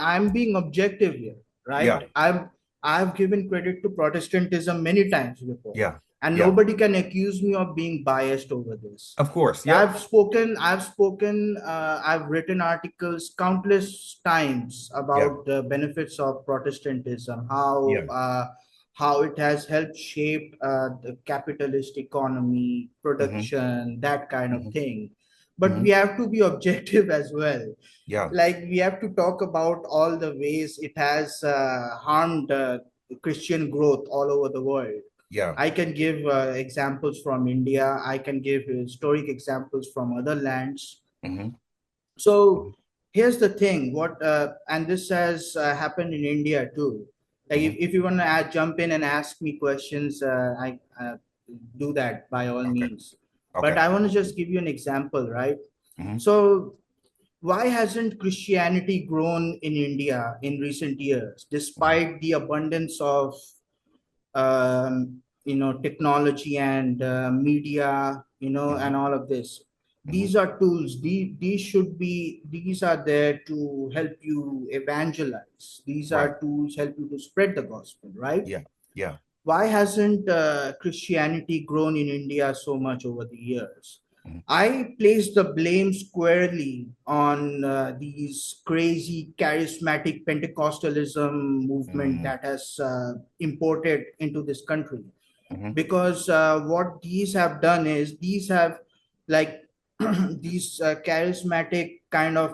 I'm being objective here, right? Yeah. I've given credit to Protestantism many times before, Yeah. and Yeah. nobody can accuse me of being biased over this. Of course. Yep. I've written articles countless times Yeah. about the benefits of Protestantism, Yeah. how it has helped shape the capitalist economy, Hmm. production, that kind of Hmm. thing. But Hmm. we have to be objective as well. Yeah. Like we have to talk about all the ways it has harmed Christian growth all over the world. Yeah. I can give examples from India. I can give historic examples from other lands. Hmm. So here's the thing: and this has happened in India too. Like Hmm. if you want to jump in and ask me questions, I do that by all Okay. means. But Okay. I want to just give you an example, right? Hmm. So why hasn't Christianity grown in India in recent years, Hmm. despite the abundance of technology and media, Hmm. and all of this? Hmm. These are tools. These are there to help you evangelize. These Right. are tools help you to spread the gospel, right? Yeah. Yeah. Why hasn't Christianity grown in India so much over the years? Hmm. I place the blame squarely on these crazy charismatic Pentecostalism movement Hmm. that has imported into this country. Hmm. Because what these have done is these have like these charismatic kind of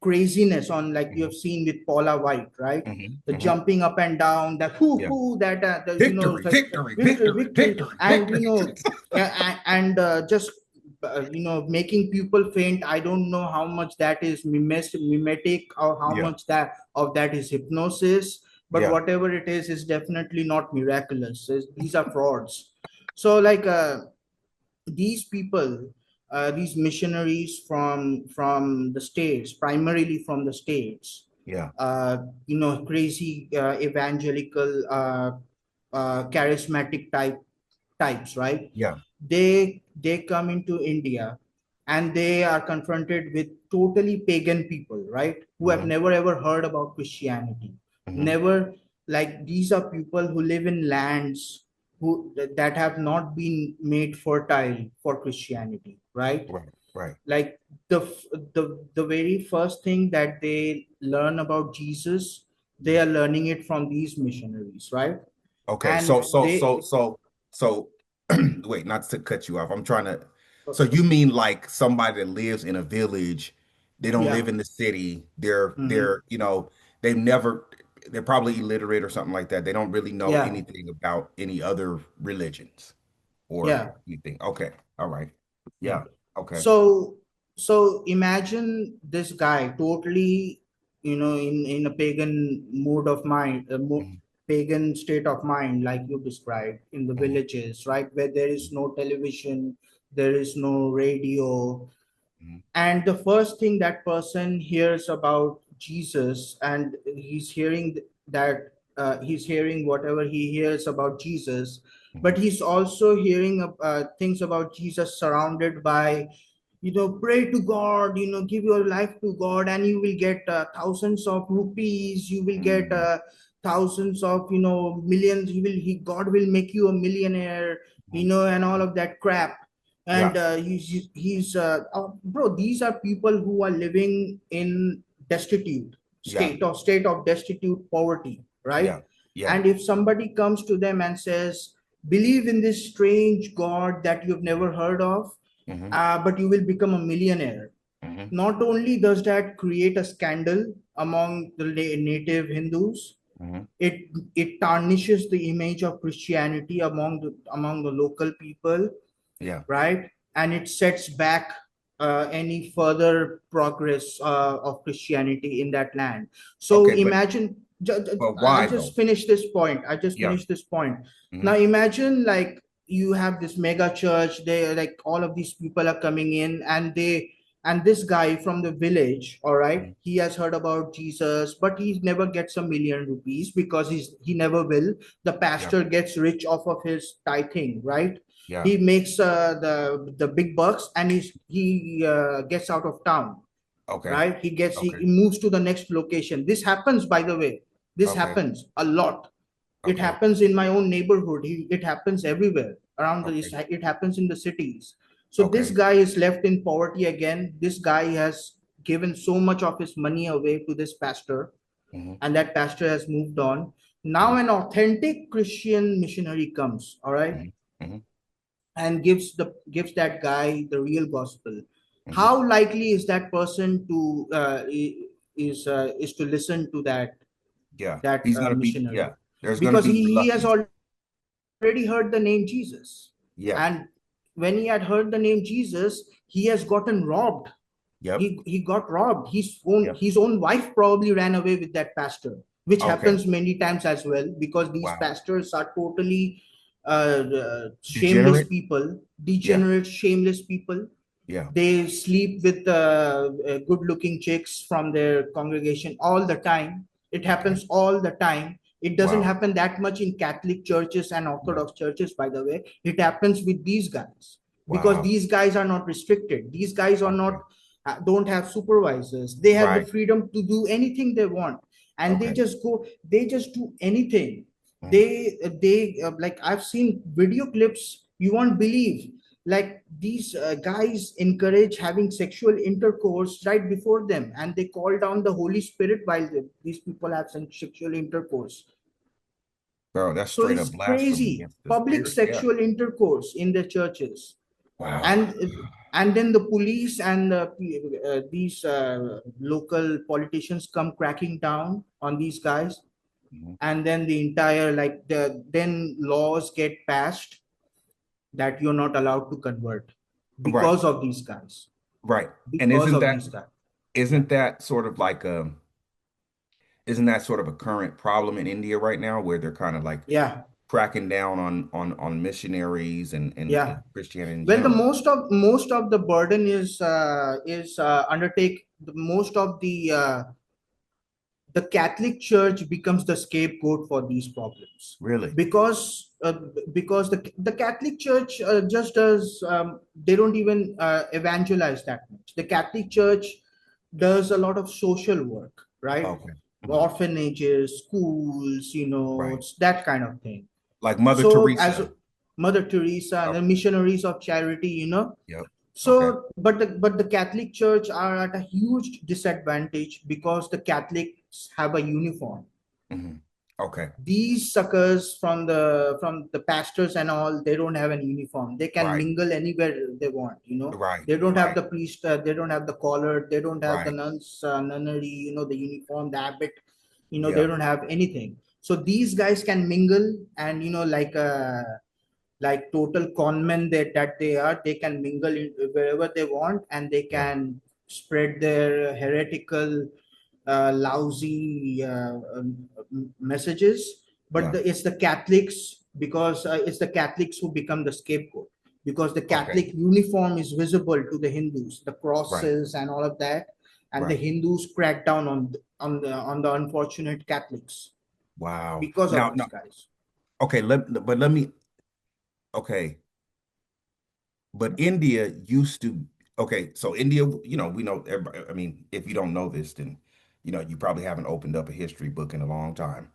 craziness on, like you Hmm. have seen with Paula White, right? Hmm. The Hmm. jumping up and down, that whoo Yeah. hoo, that Victory, like victory, victory, victory, victory, victory, and victory. and just making people faint. I don't know how much that is mimetic, or how Yeah. much that is hypnosis. But Yeah. whatever it is definitely not miraculous. These are frauds. So like these people, these missionaries from the states, primarily from the states, Yeah. crazy evangelical charismatic types, right? Yeah. They come into India, and they are confronted with totally pagan people, right, who have Hmm. never ever heard about Christianity. Hmm. Never. Like these are people who live in lands that have not been made fertile for Christianity, right? Right. Right. Like the very first thing that they learn about Jesus, they are learning it from these missionaries, right? Okay, And they so wait, not to cut you off. I'm trying to, so you mean like somebody that lives in a village, they don't yeah. live in the city, Hmm. they've never, they're probably illiterate or something like that. They don't really know Yeah. anything about any other religions or Yeah. anything. Okay, all right. Yeah. Yeah, okay. So so imagine this guy totally, in a pagan mood of mind, Mhm. pagan state of mind, like you described, in the Mhm. villages, right, where there is no television, there is no radio, Mhm. and the first thing that person hears about Jesus, and he's hearing whatever he hears about Jesus, but Mhm. he's also hearing things about Jesus surrounded by, pray to God, give your life to God, and you will get thousands of rupees, you will get Mhm. thousands of, millions, God will make you a millionaire, Mhm. and all of that crap. And Yeah, bro, these are people who are living in destitute yeah, state of destitute poverty, right? yeah, yeah. And if somebody comes to them and says, believe in this strange God that you've never heard of, Hmm. but you will become a millionaire. Hmm. Not only does that create a scandal among the native Hindus, Hmm. it tarnishes the image of Christianity among the local people, Yeah. right? And it sets back any further progress of Christianity in that land. So Okay, but imagine, why I'll though? just finish this point. I just Yeah. finished this point. Now Hmm. imagine, like, you have this mega church. They, like, all of these people are coming in, and this guy from the village, all right, Hmm. he has heard about Jesus, but he never gets a million rupees because he never will. The Yeah. pastor gets rich off of his tithing, right? Yeah. He makes the big bucks, and he gets out of town. Okay. right? He Okay. moves to the next location. This happens, by the way. This Okay. happens a lot. It Okay. happens in my own neighborhood. It happens everywhere around Okay. it happens in the cities. So this Okay. guy is left in poverty again. This guy has given so much of his money away to this pastor, Hmm. and that pastor has moved on. Now Hmm. an authentic Christian missionary comes, all right, Hmm. Hmm. and gives that guy the real gospel. Hmm. How likely is that person to is to listen to Yeah. that He's gonna be, missionary? yeah. There's gonna Because be he has reluctance. already heard the name Jesus, Yeah. and when he had heard the name Jesus, he has gotten robbed. Yep. He got robbed. Yep. His own wife probably ran away with that pastor, which Okay. happens many times as well, because these Wow. pastors are totally shameless Degenerate. people, Yeah. degenerate, shameless people. Yeah. They sleep with good looking chicks from their congregation all the time. It Okay. happens all the time. It doesn't Wow. happen that much in Catholic churches and Yeah. Orthodox churches, by the way. It happens with these guys, because Wow. these guys are not restricted. These guys are not Okay. don't have supervisors. They have the Right. freedom to do anything they want, and Okay. they just do anything. Mhm. They like, I've seen video clips, you won't believe. Like, these guys encourage having sexual intercourse right before them, and they call down the Holy Spirit while these people have some sexual intercourse. Bro, that's So straight up it's blasphemy crazy, against the public spirit. Yeah. sexual intercourse in the churches. Wow. And then the police and these local politicians come cracking down on these guys, Mhm. and then the entire, like, then laws get passed that you're not allowed to convert Right. because of these guys, Right. And because of these guys. Yeah, isn't that sort of like isn't that sort of a current problem in India right now where they're kind of like yeah, cracking down on missionaries yeah. and Christianity in Well, the general? most of the burden is undertake the most of the Catholic Church becomes the scapegoat for these problems, Really? because the Catholic Church just does, they don't even evangelize that much. The Catholic Church does a lot of social work, right? Okay. Mhm. Orphanages, schools, Right. it's that kind of thing. Like Mother So as Teresa. Mother Teresa and the Okay. missionaries of charity, Yep. Okay. so, but the Catholic Church are at a huge disadvantage because the Catholics have a uniform. Hmm. Okay. These suckers from the pastors and all, they don't have an uniform. They can Right. mingle anywhere they want. Right. They don't have Right. the priest. They don't have the collar. They don't have the Right. nuns nunnery. The uniform, the habit. They Yeah. don't have anything. So these guys can mingle, and like total conmen that they are, they can mingle wherever they want, and they Yeah. can spread their heretical lousy messages. But Yeah. it's the Catholics, because it's the Catholics who become the scapegoat, because the Okay. Catholic uniform is visible to the Hindus, the Right. crosses and all of that, and the Right. Hindus crack down on the unfortunate Catholics Wow. because of Now, these no. guys. Okay. Let me. Okay. But India used to. Okay. So India, we know. Everybody, I mean, if you don't know this, then you probably haven't opened up a history book in a long time.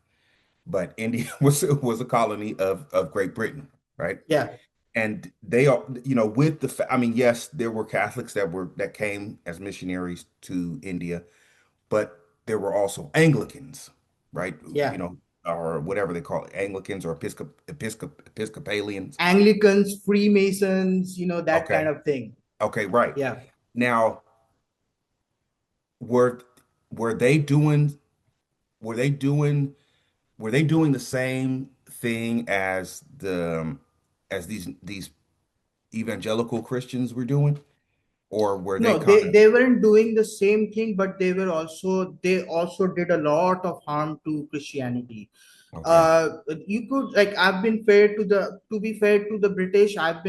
But India was a colony of Great Britain, right? Yeah, And they are, with I mean, yes, there were Catholics that came as missionaries to India, but there were also Anglicans, right? yeah. Or whatever they call it, Anglicans or Episcopalians. Anglicans, Freemasons, that kind Okay. of thing. Okay, right. Yeah. Now, were were they doing were they doing were they doing the same thing as these evangelical Christians were doing, or were they No, kind they, of they weren't doing the same thing, but they also did a lot of harm to Christianity. okay? uh you could, like, I've been fair to be fair to the British. I've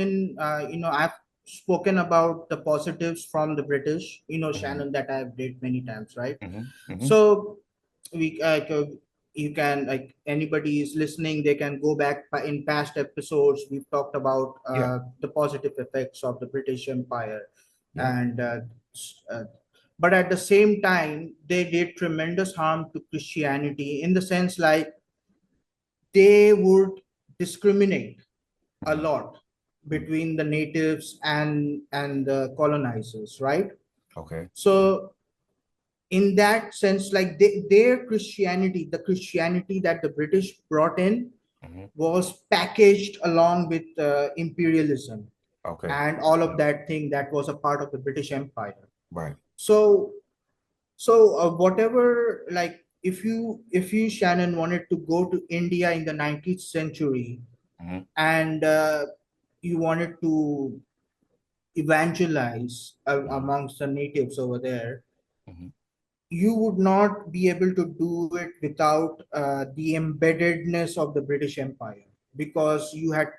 spoken about the positives from the British, Hmm. Shannon, that I've did many times, right? Hmm. Hmm. So we you can, like, anybody is listening, they can go back in past episodes. We've talked about Yeah, the positive effects of the British Empire, yeah, and uh, but at the same time they did tremendous harm to Christianity, in the sense like they would discriminate a Mhm. lot between the natives and the colonizers, right? Okay. So in that sense, like their Christianity, the Christianity that the British brought in, Hmm. was packaged along with imperialism Okay. and all of that thing that was a part of the British Empire. Right. So whatever, like if you Shannon wanted to go to India in the 19th century, Hmm. and you wanted to evangelize Hmm. amongst the natives over there, Hmm. you would not be able to do it without the embeddedness of the British Empire, because you had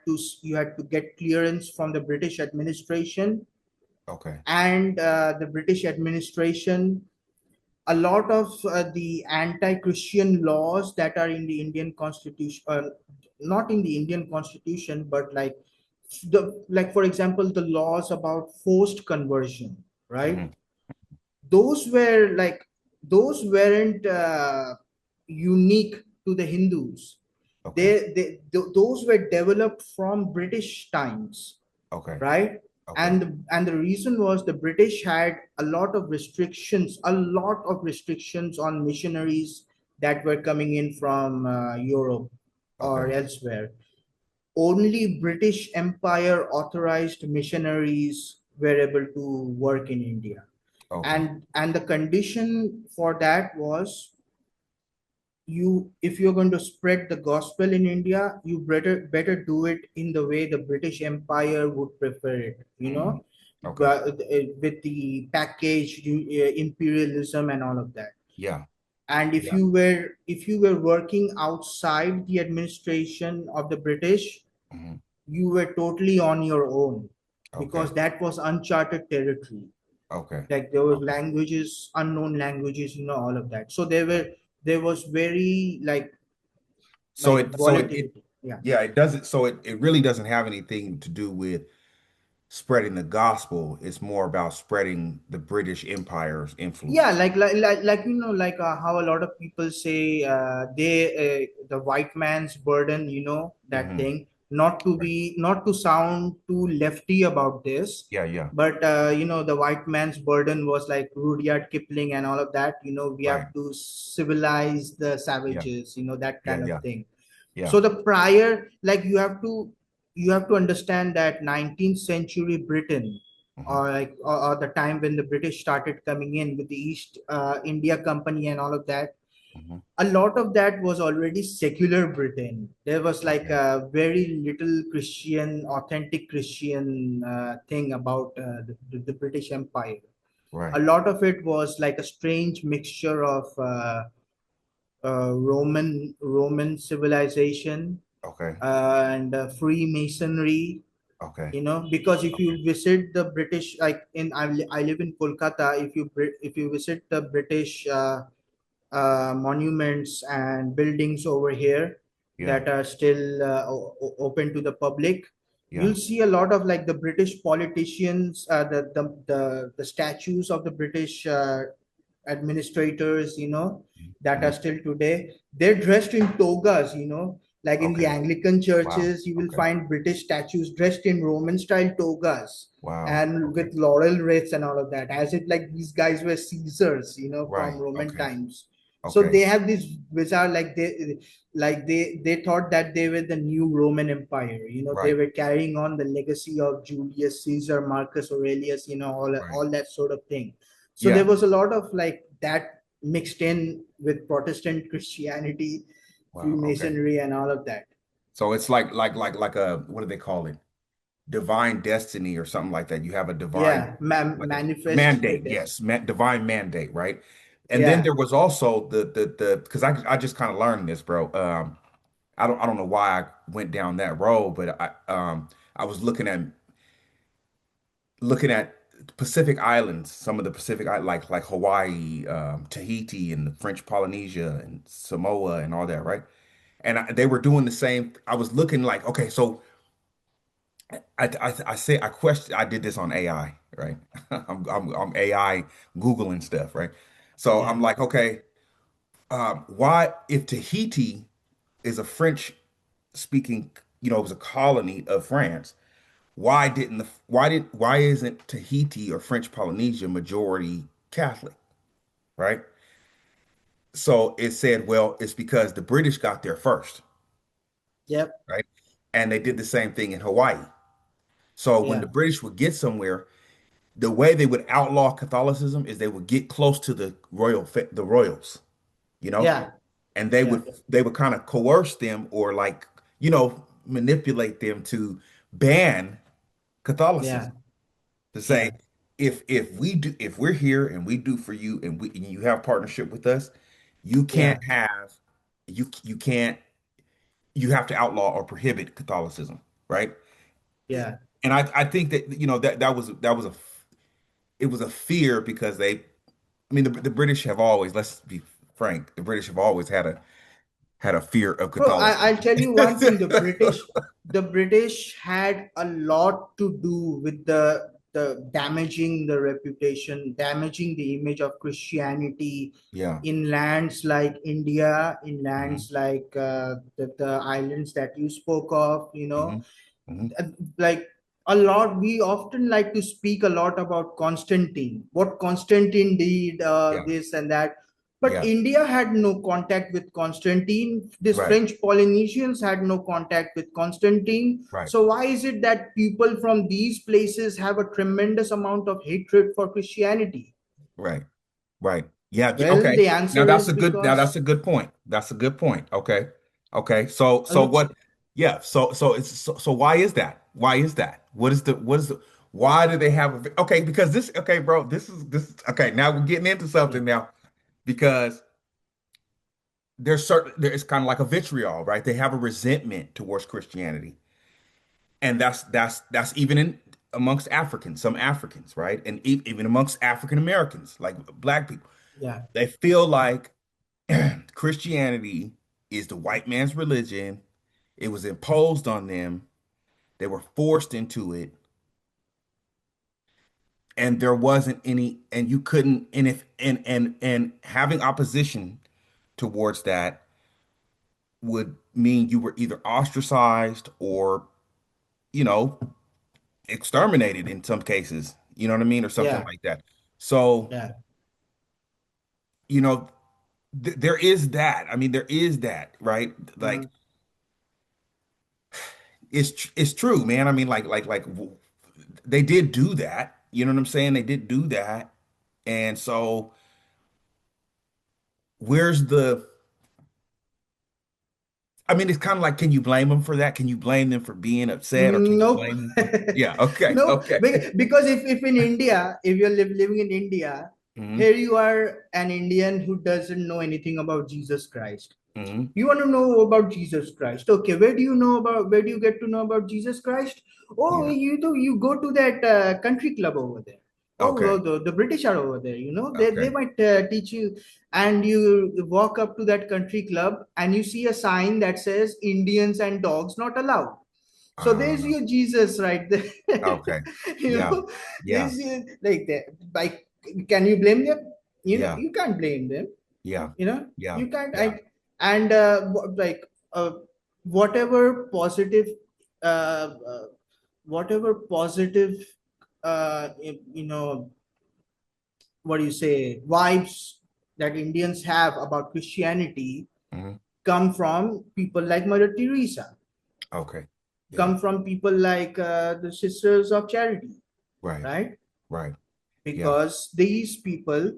to get clearance from the British administration, Okay. and the British administration, a lot of the anti-Christian laws that are in the Indian Constitution, not in the Indian Constitution, but like for example, the laws about forced conversion, right? Hmm. Those weren't unique to the Hindus. Okay. Those were developed from British times, Okay. right? Okay. And the reason was the British had a lot of restrictions on missionaries that were coming in from Europe or Okay. elsewhere. Only British Empire authorized missionaries were able to work in India, Okay. and the condition for that was, if you're going to spread the gospel in India, you better do it in the way the British Empire would prefer it, Hmm. Okay. but with the package imperialism and all of that. Yeah. And if Yeah. you were working outside the administration of the British, Hmm. you were totally on your own, Okay. because that was uncharted territory. Okay. Like there was Okay. languages, unknown languages, all of that. So there Right. were there was very So like it volatility. Yeah. yeah, it doesn't so it really doesn't have anything to do with spreading the gospel. It's more about spreading the British Empire's Yeah, influence. like how a lot of people say, the white man's burden, that Hmm. thing. Not to sound too lefty about this, Yeah, yeah. but the white man's burden was like Rudyard Kipling and all of that. We Right. have to civilize the Yeah. savages, that Yeah, kind of yeah. thing. Yeah. So the prior, like you have to understand that 19th century Britain, Hmm. or the time when the British started coming in with the East India Company and all of that, Hmm. a lot of that was already secular Britain. There was like Okay. a very little authentic Christian thing about the British Empire. A Right. lot of it was like a strange mixture of Roman civilization Okay. and Freemasonry, Okay. because if Okay. you visit the British, like I live in Kolkata, if you visit the British monuments and buildings over here Yeah. that are still open to the public, Yeah. you'll see a lot of like the British politicians, the statues of the British administrators, that are Hmm. still today. They're dressed in togas, like in the Okay. Anglican Wow. churches, you will Okay. find British statues dressed in Roman style togas Wow. and Okay. with laurel wreaths and all of that, as if like these guys were Caesars, from Right. Roman Okay. times. So Okay. they have this bizarre, like they thought that they were the new Roman Empire. They Right. were carrying on the legacy of Julius Caesar, Marcus Aurelius, all Right. all that sort of thing. So there Yeah. was a lot of like that mixed in with Protestant Christianity, Wow. Okay. Freemasonry, and all of that. So it's like a what do they call it? Divine destiny or something like that. You have a divine Yeah, like a manifest the mandate, test. yes, divine mandate, right? And then Yeah. there was also the because I just kind of learned this, bro. I don't know why I went down that road, but I was looking at Pacific Islands, some of the like Hawaii, Tahiti, and the French Polynesia and Samoa and all that, right? And they were doing the same. I was looking like, okay, so I say I question. I did this on AI, right? I'm AI Googling stuff, right? So I'm Yeah, like, okay, why if Tahiti is a French speaking, it was a colony of France. Why isn't Tahiti or French Polynesia majority Catholic, right? So it said, well, it's because the British got there first, yep, right? And they did the same thing in Hawaii. So when the yeah, British would get somewhere, the way they would outlaw Catholicism is they would get close to the royals, you know, yeah, and they yeah, would kind of coerce them or like, manipulate them to ban yeah, Catholicism. To say yeah, if we're here and we do for you and you have partnership with us, you yeah, can't have you can't you have to outlaw or prohibit Catholicism, right? yeah. And I think that that was it was a fear because I mean the British have always, let's be frank, the British have always had a fear of Bro, I'll Catholicism. tell you one thing. The British had a lot to do with the damaging the reputation, damaging the image of Christianity Yeah. in lands like India, in Hmm. lands like the islands that you spoke of. Hmm. Hmm. Uh, like a lot, we often like to speak a lot about Constantine, what Constantine did, Yeah. this and that, but Yeah. India had no contact with Constantine. These Right. French Polynesians had no contact with Constantine. Right. So why is it that people from these places have a tremendous amount of hatred for Christianity? Right. Right. Yeah. Well, Okay. the Now answer that's is a good. Now that's because a good point. That's a good point. Okay. Okay. So look, what? Yeah. So why is that? Why is that? What is the? Why do they have a? Okay. Because this. Okay, bro. This. Okay. Now we're getting into yeah, something now because there is kind of like a vitriol, right? They have a resentment towards Christianity, and that's even in amongst Africans, some Africans, right? And even amongst African Americans, like black people, yeah, they feel like Christianity is the white man's religion. It was imposed on them. They were forced into it, and there wasn't any, and you couldn't, and if and having opposition towards that would mean you were either ostracized or, you know, exterminated in some cases. You know what I mean, or something yeah, like that. So, yeah. you know, there is that. I mean, there is that, right? Like Mhm. it's true, man. I mean, they did do that. You know what I'm saying? They did do that. And so where's the I mean, it's kind of like, can you blame them for that? Can you blame them for being upset or can you Nope. blame them for Yeah, okay, No, okay. because if in India, if you're living in India, Hmm. here you are an Indian who doesn't know anything about Jesus Christ. Hmm. You want to know about Jesus Christ. Okay, where do you get to know about Jesus Christ? Oh, Yeah. you go to that country club over there. Oh, Okay. well, the British are over there. They Okay. might teach you. And you walk up to that country club and you see a sign that says Indians and dogs not allowed. So there's Uh, your Jesus right there. okay. you Yeah. know, Yeah. there's like that. Like, can you blame them? Yeah. You can't blame them. Yeah. Yeah. You can't. Yeah. And like whatever positive, uh, uh, whatever positive, you know, what do you say, vibes that Indians have about Christianity Hmm. come from people like Mother Teresa, Okay. Yeah. come from people like the Sisters of Charity, Right. right? Right. Yeah. Because these people,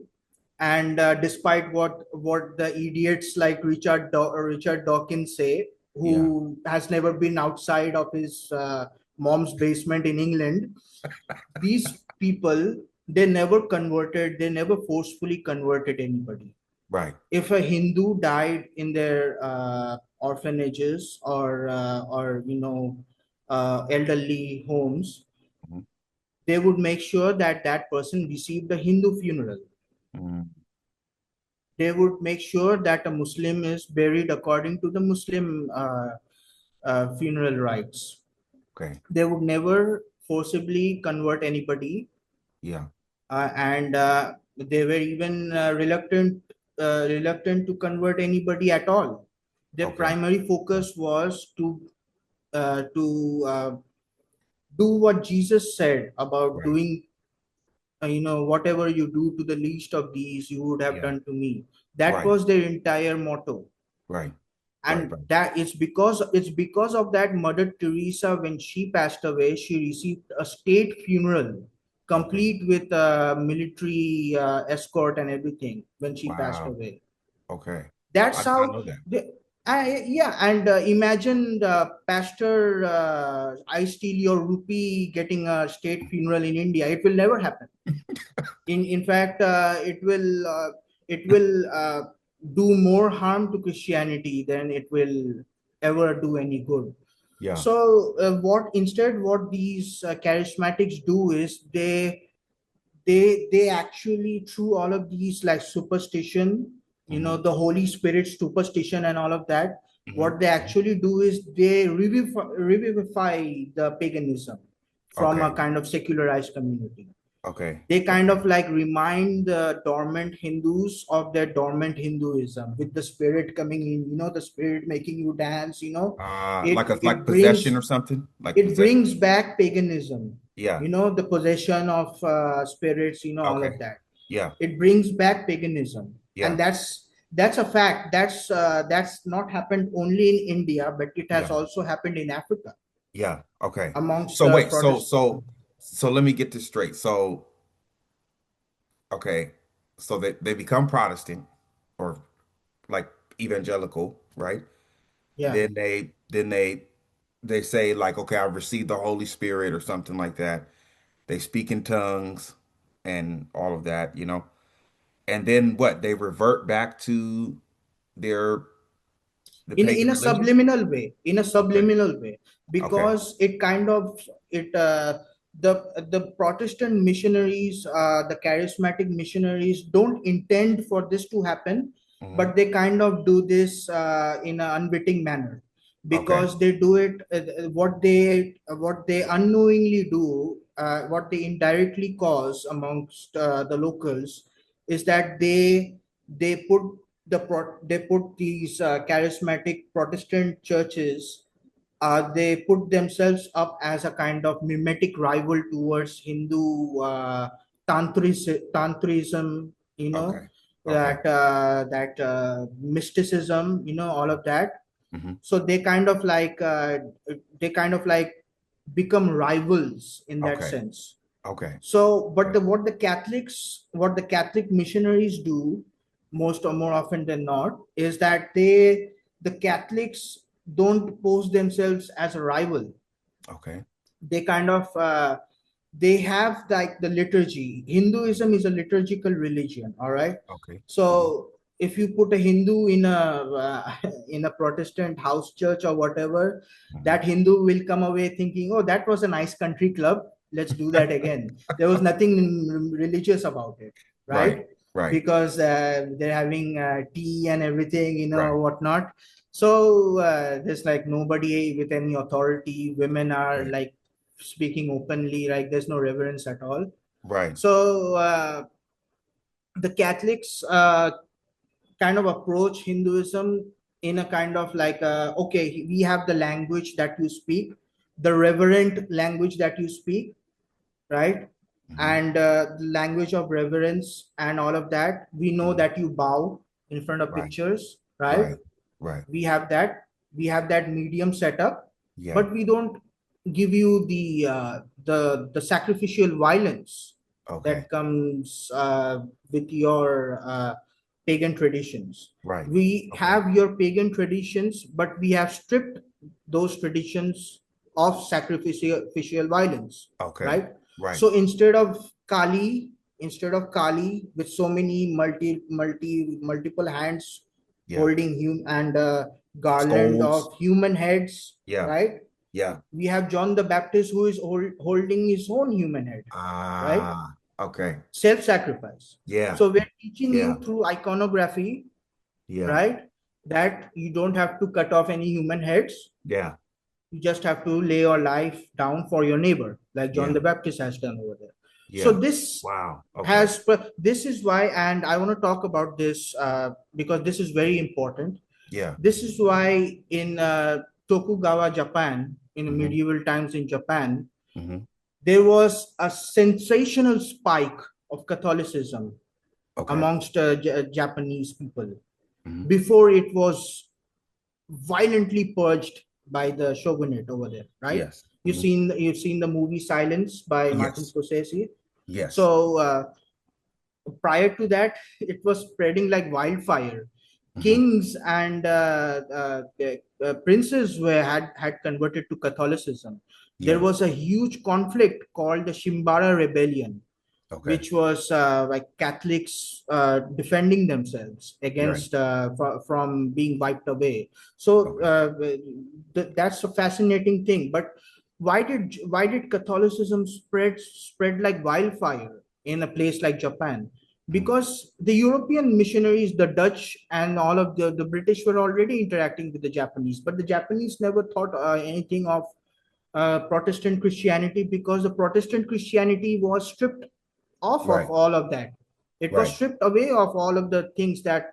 and despite what the idiots like Richard Dawkins say, Yeah. who has never been outside of his mom's basement in England, these people, they never forcefully converted anybody. Right. If a Hindu died in their orphanages or elderly homes, Mhm. they would make sure that that person received a Hindu funeral. Mhm. They would make sure that a Muslim is buried according to the Muslim funeral rites. Okay. They would never forcibly convert anybody, Yeah. and they were even reluctant to convert anybody at all. Their Okay. primary focus was to do what Jesus said about Right. doing, whatever you do to the least of these, you would have Yeah. done to me. That Right. was their entire motto. Right. Right. And Right. that it's because of that Mother Teresa, when she passed away, she received a state funeral, Okay. complete with military escort and everything, when she passed Wow. away. Okay. I That's did not how know that. yeah. And imagine the pastor, I steal your rupee, getting a state funeral in India. It will never happen. In fact, it will do more harm to Christianity than it will ever do any good. Yeah. So what these charismatics do is they actually, through all of these, like superstition, Hmm. the Holy Spirit superstition and all of that, Hmm. what they actually do is they revivify the paganism from a Okay. kind of secularized community. Okay. They kind Okay. of like remind the dormant Hindus of their dormant Hinduism, with the spirit coming in, the spirit making you dance, Like it a like it possession or brings something? Like it possession. brings back paganism, Yeah. the possession of spirits, all Okay. of that. Yeah. It brings back paganism. And Yeah. that's a fact. That's not happened only in India, but it has Yeah. also happened in Africa, Yeah. Okay. amongst So the wait, Protestant. so let me get this straight. So okay, so they become Protestant or like evangelical, right? Yeah. Then they say like, okay, I've received the Holy Spirit or something like that. They speak in tongues and all of that, you know. And then what? They revert back to their the in pagan a religion? subliminal way, Okay. Okay. because it kind of it the Protestant missionaries, the charismatic missionaries, don't intend for this to happen, Hmm. but they kind of do this in an unwitting manner, Okay. because they do it, what they unknowingly do, what they indirectly cause amongst the locals, is that they put they put these charismatic Protestant churches, they put themselves up as a kind of mimetic rival towards Hindu tantrism, Okay. Okay. that mysticism, all of that. Hmm. So they kind of like become rivals in that Okay. sense. Okay. So, but Okay. what the Catholic missionaries do, most or more often than not, is that the Catholics don't pose themselves as a rival. Okay. They kind of they have like the liturgy. Hinduism is a liturgical religion, all right. Okay. Hmm. So if you put a Hindu in a in a Protestant house church or whatever, Hmm. that Hindu will come away thinking, oh, that was a nice country club, let's do that again. There was nothing religious about it, Right. right? Right. Because they're having tea and everything, Right. whatnot. So there's like nobody with any authority. Women are Right. like speaking openly, like there's no reverence at all. Right. So the Catholics kind of approach Hinduism in a kind of like, okay, we have the language that you speak, the reverent language that you speak, right? Hmm. And the language of reverence and all of that. We know Hmm. that you bow in front of Right. pictures, right? Right. Right. we have that we have that medium set up, Yeah. but we don't give you the sacrificial violence Okay. that comes with your pagan traditions. Right. We Okay. have your pagan traditions, but we have stripped those traditions of sacrificial violence, Okay. right? Right. So instead of Kali with so many multiple hands Yeah. holding and a garland Skulls. of human heads, Yeah. right? Yeah. We have John the Baptist, who is holding his own human head, right? Okay. Self-sacrifice. Yeah. So we're teaching Yeah. you through iconography, Yeah. right, that you don't have to cut off any human heads. Yeah. You just have to lay your life down for your neighbor, like John Yeah. the Baptist has done over there. So Yeah. this Wow. Okay. has, this is why, and I want to talk about this because this is very important. Yeah. This is why in Tokugawa, Japan, in the Hmm. medieval times in Japan, Hmm. there was a sensational spike of Catholicism Okay. amongst Japanese people Hmm. before it was violently purged by the shogunate over there, right? Yes. Hmm. You've seen the movie Silence by Martin Yes. Scorsese. Yes. So prior to that, it was spreading like wildfire. Hmm. Kings and princes were had converted to Catholicism. There Yeah. was a huge conflict called the Shimbara Rebellion, Okay. which was like Catholics defending themselves Right. against from being wiped away. So Okay. that's a fascinating thing. But why did Catholicism spread like wildfire in a place like Japan? Hmm. Because the European missionaries, the Dutch and all of the British were already interacting with the Japanese, but the Japanese never thought anything of Protestant Christianity, because the Protestant Christianity was stripped off of Right. all of that. It was Right. stripped away of all of the things that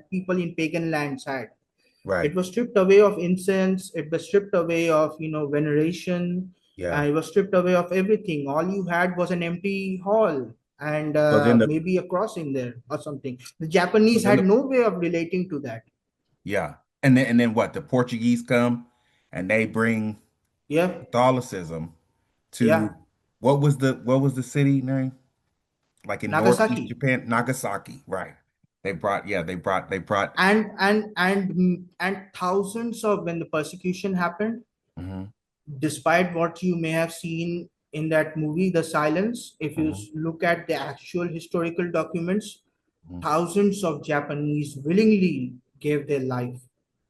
people in pagan lands had. It Right. was stripped away of incense. It was stripped away of veneration. Yeah. It was stripped away of everything. All you had was an empty hall and So then the maybe a cross in there or something. The so Japanese then had the no way of relating to that. yeah. And then what? The Portuguese come and they bring Yeah, Catholicism yeah. to what was the city name? Like in Northeast Nagasaki. Japan, Nagasaki, right? They brought And thousands of, when the persecution happened, hmm despite what you may have seen in that movie The Silence, if you hmm look at the actual historical documents, hmm thousands of Japanese willingly gave their life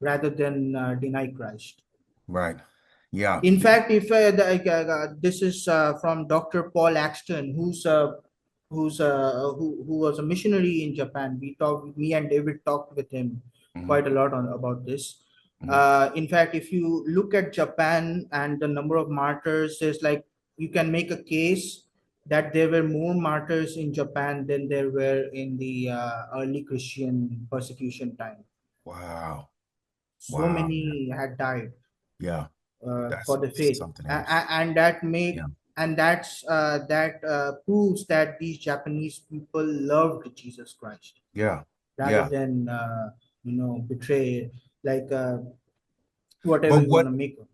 rather than deny Christ. right. Yeah. In fact, if this is from Dr. Paul Axton, who was a missionary in Japan. Me and David talked with him Hmm. quite a lot about this. Hmm. In fact, if you look at Japan and the number of martyrs, there's like, you can make a case that there were more martyrs in Japan than there were in the early Christian persecution time. Wow. So Wow. Yeah. many had died Yeah. for That's the faith. something else. And that Yeah. make and that's that proves that these Japanese people loved Jesus Christ Yeah. rather Yeah. than betray, like whatever But you want to make of.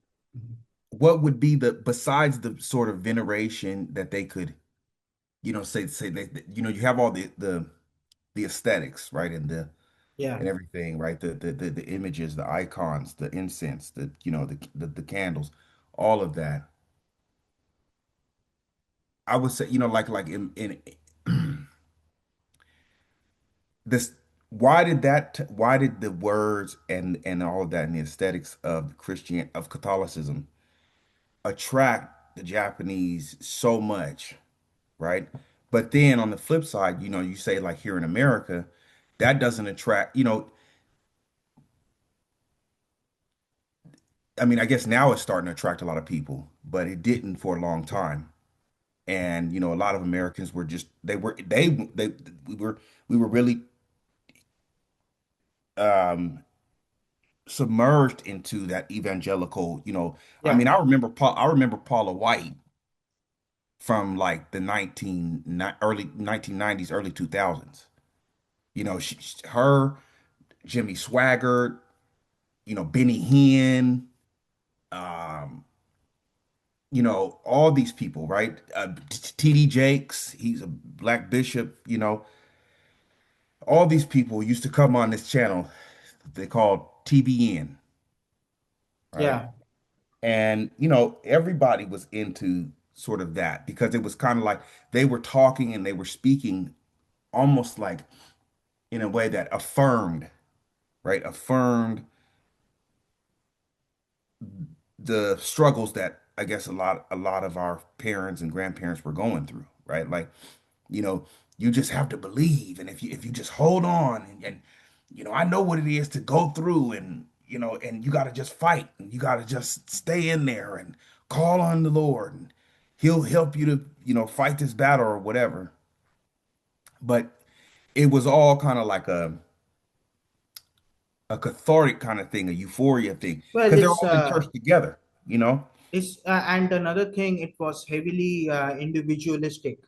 what would be the besides the sort of veneration that they could, say you have all the aesthetics, right? Yeah, And everything, right? The images, the icons, the incense, the candles, all of that. I would say, like in this, why did the words and all of that and the aesthetics of Catholicism attract the Japanese so much, right? But then on the flip side, you say like here in America, that doesn't attract, I mean, I guess now it's starting to attract a lot of people, but it didn't for a long time. And a lot of Americans were just they we were really um submerged into that evangelical, I yeah, mean, I remember Paula White from like the early 1990s, early 2000s. Her, Jimmy Swaggart, Benny Hinn, um, all these people, right? TD Jakes, he's a black bishop, all these people used to come on this channel they called TBN, right? yeah, And everybody was into sort of that because it was kind of like they were talking and they were speaking almost like in a way that affirmed, right? Affirmed the struggles that I guess a lot of our parents and grandparents were going through, right? Like, you know, you just have to believe, and if you just hold on, and I know what it is to go through, and and you got to just fight, and you got to just stay in there and call on the Lord, and He'll help you to, fight this battle or whatever. But it was all kind of like a cathartic kind of thing, a euphoria thing, Well, because they're all in church together, it's and another thing, it was heavily individualistic.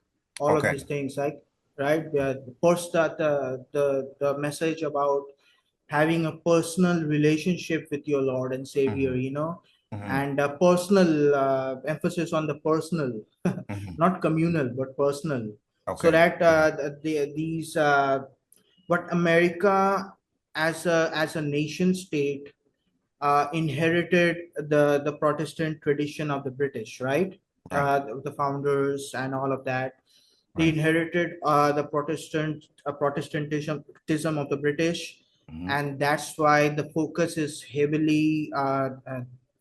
All of Okay. these things, like, right? First, that the message about having a personal relationship with your Lord and Savior, Hmm. Hmm. and a personal emphasis on the personal, Hmm. not communal, but personal. So Okay. that Yeah. these what America as a nation state inherited the Protestant tradition of the British, right? Right. The founders and all of that. They Right. inherited the Protestantism of the British, Hmm. and that's why the focus is heavily,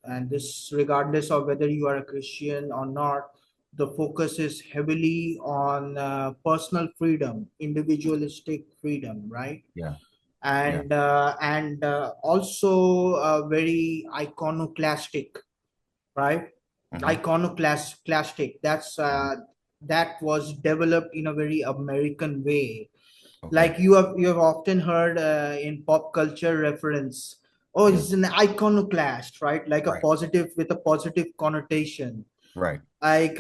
and this regardless of whether you are a Christian or not, the focus is heavily on personal freedom, individualistic freedom, right? Yeah. Yeah. And also very iconoclastic, right? Hmm. Iconoclastic. Hmm. That was developed in a very American way. Okay. Like you have often heard in pop culture reference. Oh, Yeah. it's an iconoclast, right? Like a Right. positive with a positive connotation. Right. Like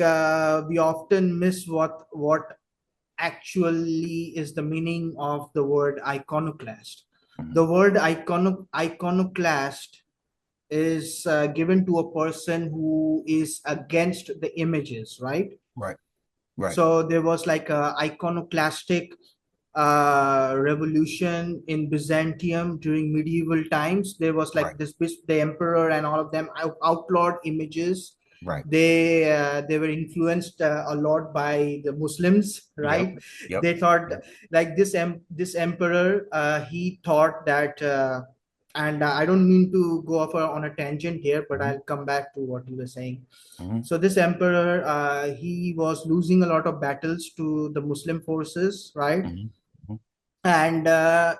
we often miss what actually is the meaning of the word iconoclast. The Hmm. word iconoclast is given to a person who is against the images, right? Right. Right. So there was like a iconoclastic revolution in Byzantium during medieval times. There was Right. like the emperor and all of them outlawed images. Right. They were influenced a lot by the Muslims, Yep. right? Yep. They thought Yep. like this emperor, he thought that. And I don't mean to go off on a tangent here, but Hmm. I'll come back to what you were saying. Hmm. So this emperor, he was losing a lot of battles to the Muslim forces, right? Hmm. Hmm. And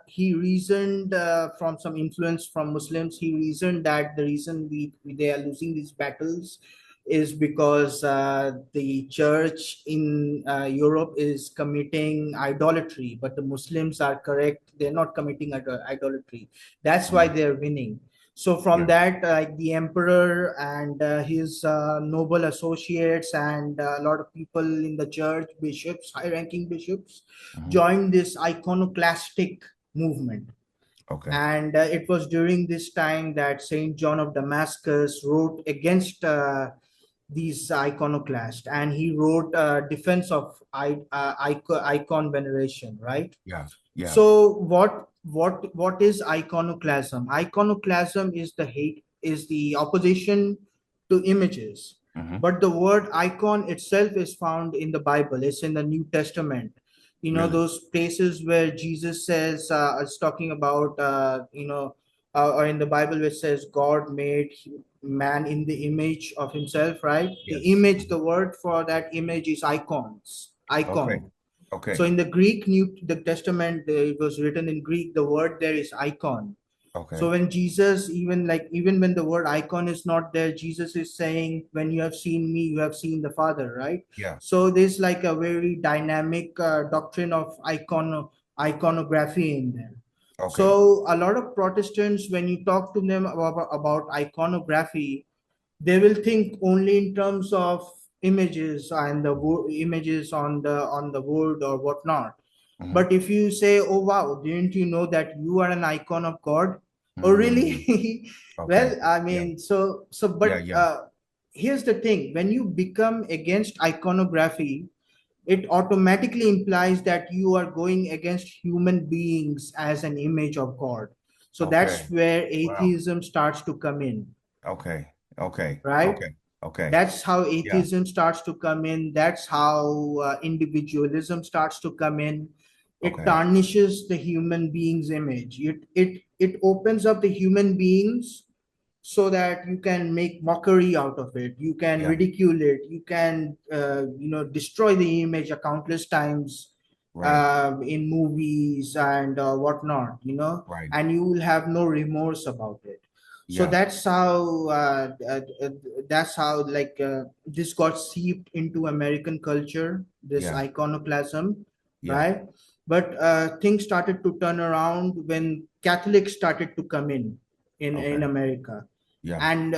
he reasoned from some influence from Muslims. He reasoned that the reason they are losing these battles is because the church in Europe is committing idolatry, but the Muslims are correct; they're not committing idolatry. That's why Hmm. they're winning. So from Yeah. that, the emperor and his noble associates and a lot of people in the church, bishops, high-ranking bishops, Hmm. joined this iconoclastic movement. Okay. And it was during this time that Saint John of Damascus wrote against these iconoclasts, and he wrote defense of icon veneration, right? Yeah. Yeah. So what is iconoclasm? Iconoclasm is the opposition to images. Hmm. But the word icon itself is found in the Bible. It's in the New Testament. Really. Those places where Jesus says, it's talking about, or in the Bible where it says God made man in the image of himself, right? The Yes. image, Mhm. the word for that image is icons, Okay. icon. So Okay. in the Greek the Testament, it was written in Greek. The word there is icon. So Okay. when Jesus, even when the word icon is not there, Jesus is saying, "When you have seen me, you have seen the Father." Right. Yeah. So there's like a very dynamic doctrine of iconography in there. Okay. So a lot of Protestants, when you talk to them about iconography, they will think only in terms of images and the images on the wood or whatnot. Hmm. But if you say, "Oh wow, didn't you know that you are an icon of God?" Oh Hmm. really? Okay. Well, I Yeah. mean, so Yeah. but Yeah. here's the thing: when you become against iconography, it automatically implies that you are going against human beings as an image of God. So that's Okay. where Wow. atheism starts to come in, Okay. Okay. right? Okay. Okay. That's how Yeah. atheism starts to come in. That's how individualism starts to come in. It Okay. tarnishes the human being's image. It opens up the human beings so that you can make mockery out of it. You can Yeah. ridicule it. You can destroy the image a countless times Right. in movies and whatnot. Right. And you will have no remorse about it. So Yeah. that's how like this got seeped into American culture, this Yeah. iconoclasm, Yeah. right? But things started to turn around when Catholics started to come in Okay. America. Yeah. And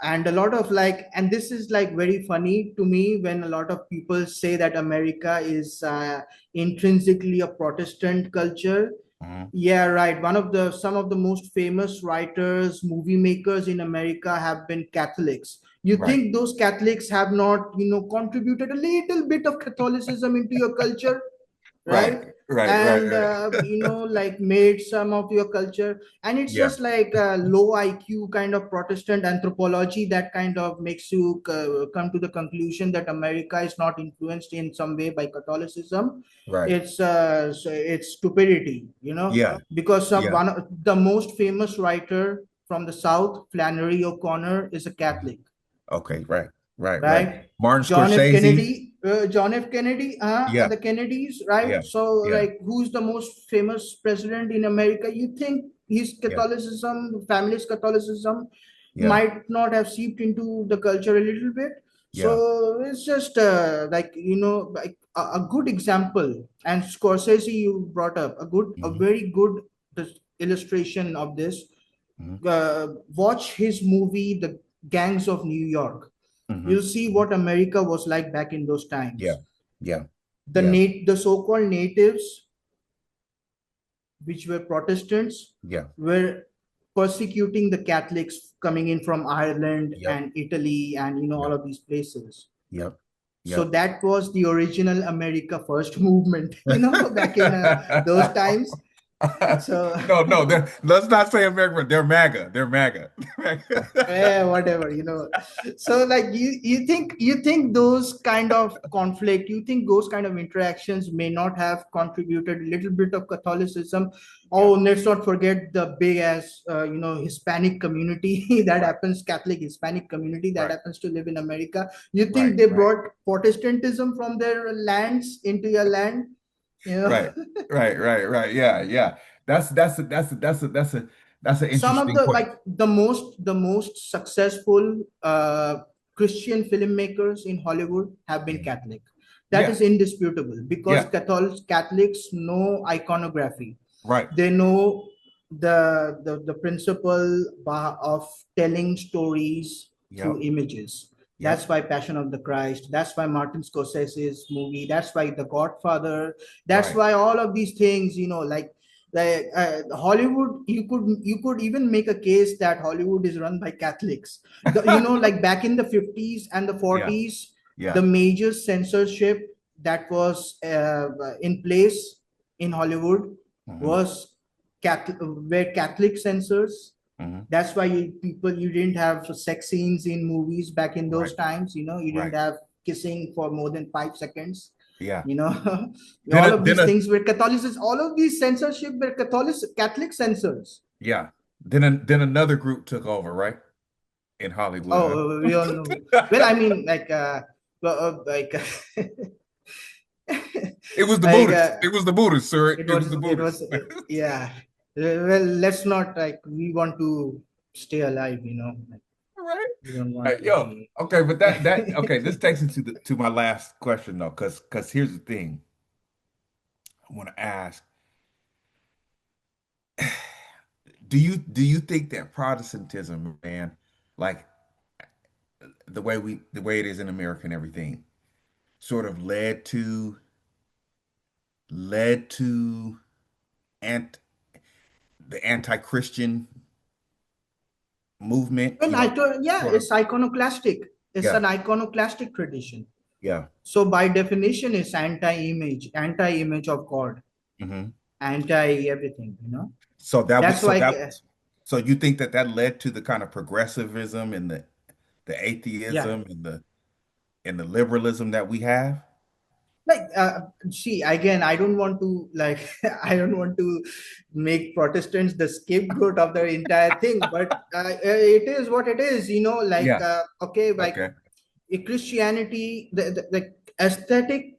and a lot of like, and this is like very funny to me when a lot of people say that America is intrinsically a Protestant culture. Hmm. Yeah, right. One of the some of the most famous writers, movie makers in America have been Catholics. You Right. think those Catholics have not, contributed a little bit of Catholicism into your culture, Right. right? Right. Right. And Right. like made some of your culture, and it's Yeah. just like a low IQ kind of Protestant anthropology that kind of makes you come to the conclusion that America is not influenced in some way by Catholicism. Right. It's stupidity, Yeah. because Yeah. the most famous writer from the South, Flannery O'Connor, is a Mhm. Catholic, Okay. Right. Right. Right. right? Martin John F. Scorsese. Kennedy, Yeah. the Kennedys, right? Yeah. So, Yeah. like, who's the most famous president in America? You think his Yeah. Catholicism, family's Catholicism, Yeah. might not have seeped into the culture a little bit? Yeah. So it's just like like a good example. And Scorsese, you brought up a Hmm. very good illustration of this. Hmm. Watch his movie, The Gangs of New York. Hmm. You'll see what America was like back in those Yeah. times. Yeah. Yeah. The so-called natives, which were Protestants, Yeah. were persecuting the Catholics coming in from Ireland Yep. and Italy and all Yep. of these places. Yep. So Yep. that was the original America First movement, back in those times. So No, no, let's not say America. They're MAGA. They're MAGA. whatever, so like you think those kind of conflict, you think those kind of interactions may not have contributed a little bit of Catholicism. Oh, Yeah. let's not forget the big ass Hispanic community that Right. happens, Catholic Hispanic community that Right. happens to live in America. You Right. think they Right. brought Protestantism from their lands into your land, you know Right. Right. Right. Right. Yeah. Yeah. That's an some of interesting the point. like the most successful Christian filmmakers in Hollywood have been Mhm. Catholic. That Yeah. is indisputable because Yeah. Catholics know iconography. Right. They know the principle of telling stories through Yep. images. That's Yep. why Passion of the Christ. That's why Martin Scorsese's movie. That's why The Godfather. That's Right. why all of these things, like Hollywood. You could even make a case that Hollywood is run by Catholics. Like back in the 50s and the Yeah. 40s, the Yeah. major censorship that was in place in Hollywood Hmm. was were Catholic censors. Hmm. That's why you didn't have sex scenes in movies back in Right. those times. You didn't Right. have kissing for more than 5 seconds. Yeah. You know, Then all a of then these a things were Catholicism. All of these censorship were Catholic censors. Yeah. Then another group took over, right? In Hollywood, Oh, we all know. huh? Well, I mean, like, like, It was the like, Buddhists. It was the Buddhists, sir. It was the it Buddhists. was, yeah. Well, let's not like we want to stay alive. Like, All right. we don't All want right, to yo. be. Okay, but that okay, this takes us to my last question though, because here's the thing I want to ask. Do you think that Protestantism, man, like the way it is in America and everything, sort of led to ant the anti-Christian movement, Well, yeah, sort of, it's iconoclastic. It's yeah, an iconoclastic tradition. yeah. So by definition, it's anti-image of God, Hmm. anti everything. So that was That's so why, that so you think that led to the kind of progressivism and the yeah. atheism and the liberalism that we have? Like, see, again, I don't want to like, I don't want to make Protestants the scapegoat of the entire thing, but it is what it is. Like, Yeah. okay, like Okay. Christianity, the aesthetic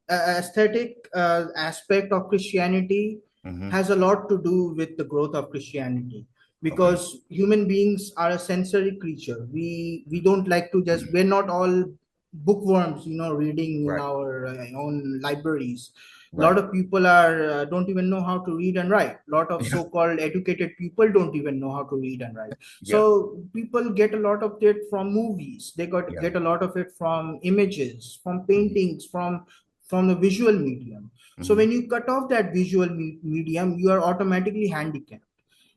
aspect of Christianity Hmm. has a lot to do with the growth of Christianity. Okay. because human beings are a sensory creature. We don't like to just, we're not all bookworms, reading in Right. our own libraries. A lot Right. of people are don't even know how to read and write. A lot of Yeah. so-called educated people don't even know how to read and write. Yeah. So people get a lot of it from movies. They got Yeah. get a lot of it from images, from Hmm. paintings, from the visual medium. So Hmm. when you cut off that visual medium, you are automatically handicapped.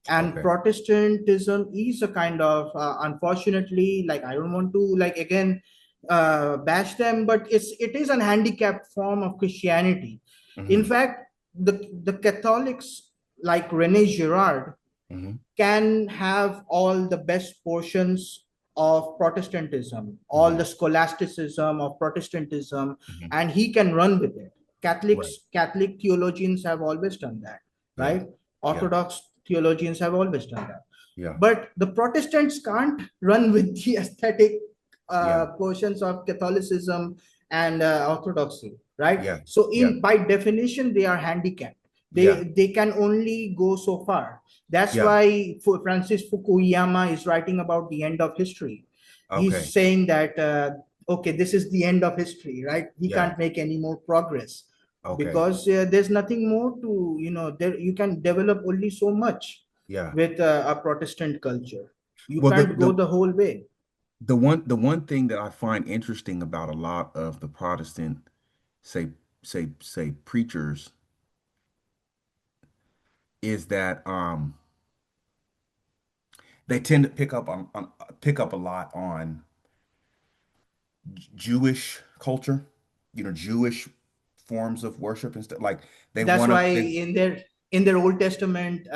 And Okay. Protestantism is a kind of, unfortunately, like, I don't want to, like, again, bash them, but it is an handicapped form of Christianity. In Hmm. fact, the Catholics, like Rene Girard, Hmm. can have all the best portions of Protestantism, all Hmm. the scholasticism of Protestantism, Hmm. and he can run with it. Right. Catholic theologians have always done that, Yeah. right? Yeah. Orthodox theologians have always done that. Yeah. But the Protestants can't run with the aesthetic Yeah. portions of Catholicism and Orthodoxy, right? Yeah. So, Yeah. in by definition, they are handicapped. Yeah. They can only go so far. That's Yeah. why Francis Fukuyama is writing about the end of history. Okay. He's saying that, okay, this is the end of history, right? We Yeah. can't make any more progress Okay. because there's nothing more to, there you can develop only so much Yeah. with a Protestant culture. You Well, can't go the whole way. the one thing that I find interesting about a lot of the Protestant, say say preachers, is that they tend to pick up a lot on Jewish culture, Jewish forms of worship and stuff. Like they That's want to why they in their Old Testament,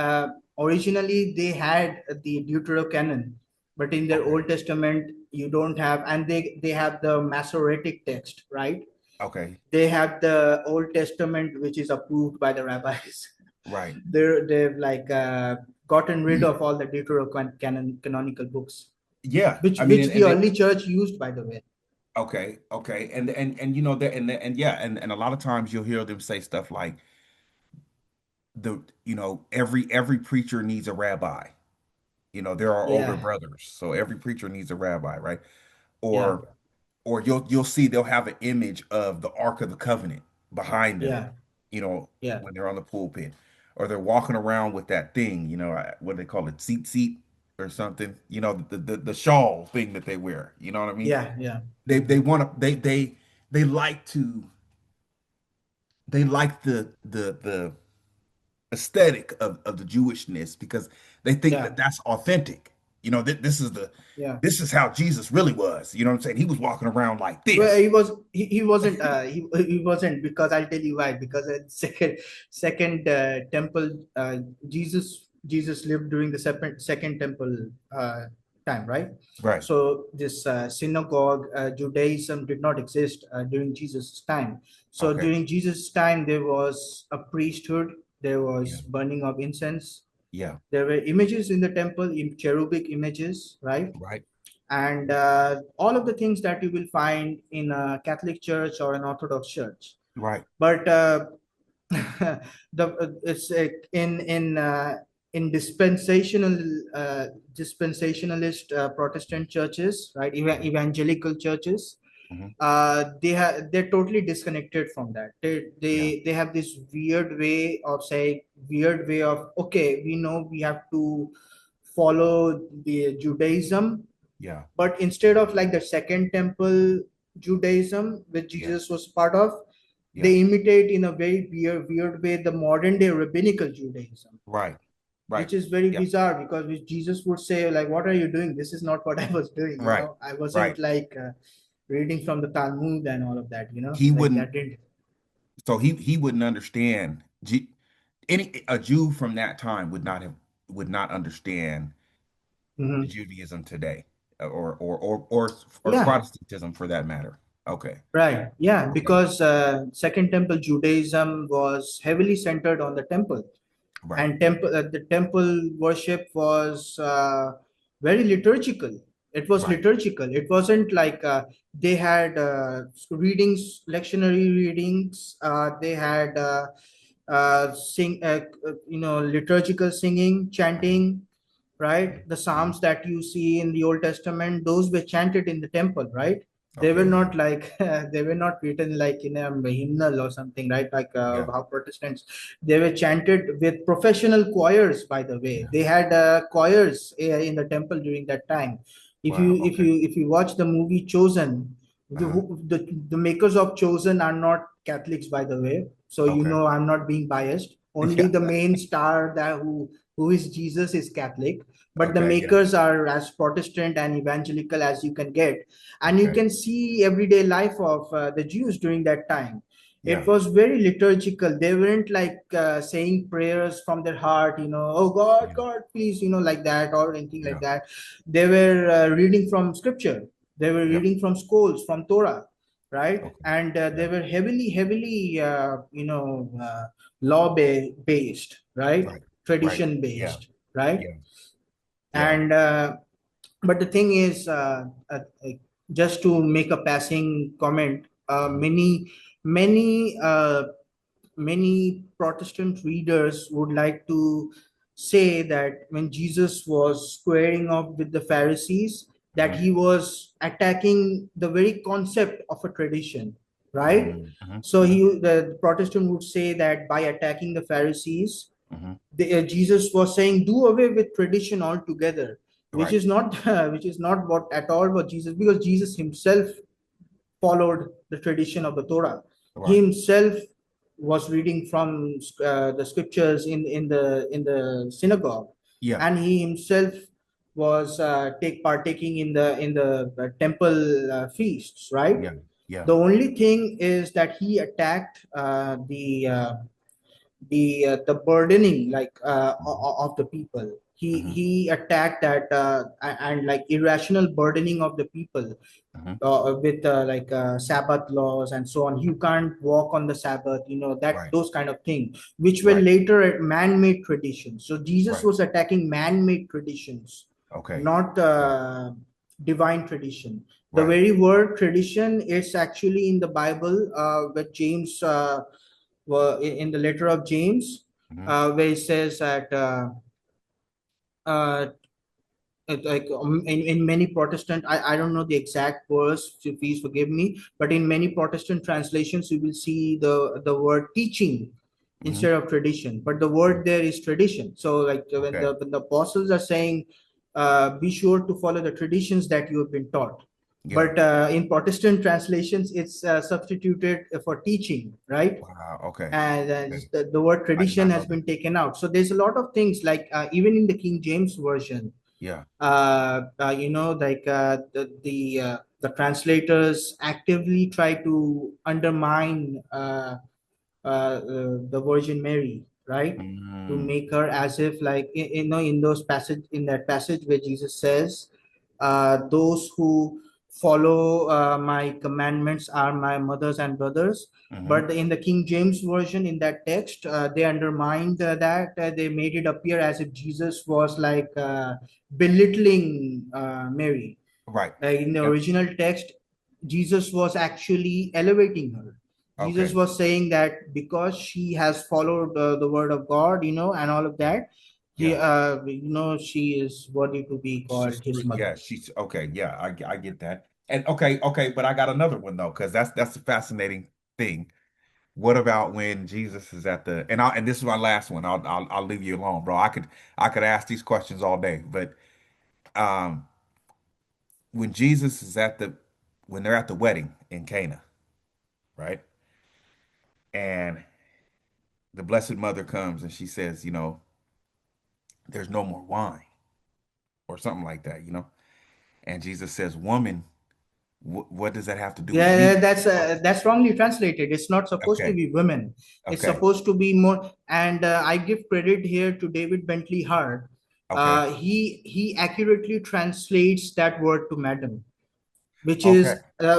originally they had the Deuterocanon, but in their okay, Old Testament you don't have, and they have the Masoretic text, right? okay, They have the Old Testament, which is approved by the rabbis. right. They've like gotten rid of all the Deuterocanon canonical books, Yeah, which I mean, which the and they early church used, by the way. okay, okay, and and yeah, and a lot of times you'll hear them say stuff like every preacher needs a rabbi. There are older Yeah, brothers, so every preacher needs a rabbi, right? yeah, Or or you'll see they'll have an image of the Ark of the Covenant behind them, yeah, you know, yeah, when they're on the pulpit, or they're walking around with that thing, what do they call it, seat or something, the shawl thing that they wear. You know what I mean? yeah, yeah, They want to they like to they like the aesthetic of the Jewishness because they think that yeah, that's authentic. yeah. This is how Jesus really was. You know what I'm saying? He was walking around like Well, this. he wasn't he wasn't, because I'll tell you why. Because at second temple, Jesus lived during the second temple time, right? Right. So this synagogue, Judaism did not exist during Jesus' time. So Okay. during Jesus' time, there was a priesthood. There Yeah. was burning of incense. Yeah. There were images in the temple, in cherubic images, right? Right. And all of the things that you will find in a Catholic church or an Orthodox church. Right. But it's in dispensationalist Protestant churches, right? Mhm. Evangelical churches. Mhm. They're totally disconnected from that. Yeah. They have this weird way of, okay, we know we have to follow the Judaism, Yeah. but instead of like the second temple Judaism, which Yeah. Jesus was part of, Yeah. they imitate in a very weird way the modern day rabbinical Judaism, Right. Right. which is very Yeah. bizarre, because which Jesus would say, like, what are you doing? This is not what I was doing. Right. I Right. wasn't like reading from the Talmud and all of that. He Like wouldn't. that didn't. So he wouldn't understand. Any a Jew from that time would not understand Mhm. Judaism today, or Yeah. Protestantism for that matter. Okay. Right. Yeah. Okay. Because Second Temple Judaism was heavily centered on the temple, Right. and the temple worship was very liturgical. It was Right. liturgical. It wasn't like they had readings, lectionary readings. They had liturgical singing, Mhm. chanting. right? The Mhm. psalms that you see in the Old Testament, those were chanted in the temple, right? They were Okay. Yeah. not like they were not written like in a hymnal or something, right? Like Yeah. how Protestants, they were chanted with professional choirs. By the way, Yeah. they had choirs in the temple during that time. Wow. Okay. If you watch the movie Chosen, Uh-huh. the makers of Chosen are not Catholics, by the way. So you Okay. know I'm not being biased. Only Yeah. the main star that who is Jesus is Catholic, but the Okay. Yeah. makers are as Protestant and evangelical as you can get. And you Okay. can see everyday life of the Jews during that time. It Yeah. was very liturgical. They weren't like saying prayers from their heart, oh God, Yeah. God, please, like that or anything like Yeah. that. They were reading from scripture. They were Yeah. reading from scrolls, from Torah, right? Okay. And they Yeah. were heavily, law based, right? Right. Right. Tradition Yeah. based, right? Yeah. Yeah. And but the thing is, just to make a passing comment, Mhm. many Protestant readers would like to say that when Jesus was squaring off with the Pharisees, that Mhm. he was attacking the very concept of a tradition, right? Mhm. Mhm. So Mhm. the Protestant would say that by attacking the Pharisees, Mhm. Jesus was saying, do away with tradition altogether, which Right. is not which is not what at all what Jesus, because Jesus himself followed the tradition of the Torah. He Right. himself was reading from the scriptures in the synagogue, Yeah. and he himself was take partaking in the temple feasts, right? Yeah. Yeah. The only thing is that he attacked the burdening like Mhm. of the people. Mhm. He attacked that and like irrational burdening of the people Mhm. with like Sabbath laws and so on. You can't walk on the Sabbath, that Right. those kind of things, which were Right. later man-made traditions. So Jesus Right. was attacking man-made traditions, Okay. not Okay. divine tradition. The Right. very word tradition is actually in the Bible, with James, in the letter of James, Mhm. where it says that. Uh, like in many Protestant, I don't know the exact verse, so please forgive me, but in many Protestant translations you will see the word teaching Mhm. instead of tradition, but the Mhm. word there is tradition. So like Okay. when the apostles are saying, be sure to follow the traditions that you have been taught, Yeah. but in Protestant translations it's substituted for teaching, right? Wow. Okay. And Okay. the word I did tradition not has know that. been taken out. So there's a lot of things like even in the King James version, Yeah. like the translators actively try to undermine the Virgin Mary, right? To Mm. make her as if like in those passage in that passage where Jesus says, "Those who follow my commandments are my mothers and brothers." Mhm. But in the King James version, in that text, they undermined that. They made it appear as if Jesus was like belittling Mary. Right. In the Yep. original text, Jesus was actually elevating her. Jesus Okay. was saying that because she has followed the word of God, and all of Yeah. that, Yeah. she is worthy to be called his Yeah. mother. She's okay. Yeah. I get that. And okay. Okay. But I got another one though, because that's a fascinating thing. What about when Jesus is at the and this is my last one. I'll leave you alone, bro. I could ask these questions all day, but um, when Jesus is when they're at the wedding in Cana, right? And the Blessed Mother comes and she says, there's no more wine or something like that. And Jesus says, "Woman, what does that have to do with Yeah, me?" Oh, that's wrongly translated. It's not supposed to okay, be women. It's okay, supposed to be more. And I give credit here to David Bentley Hart. okay, He accurately translates that word to madam, okay.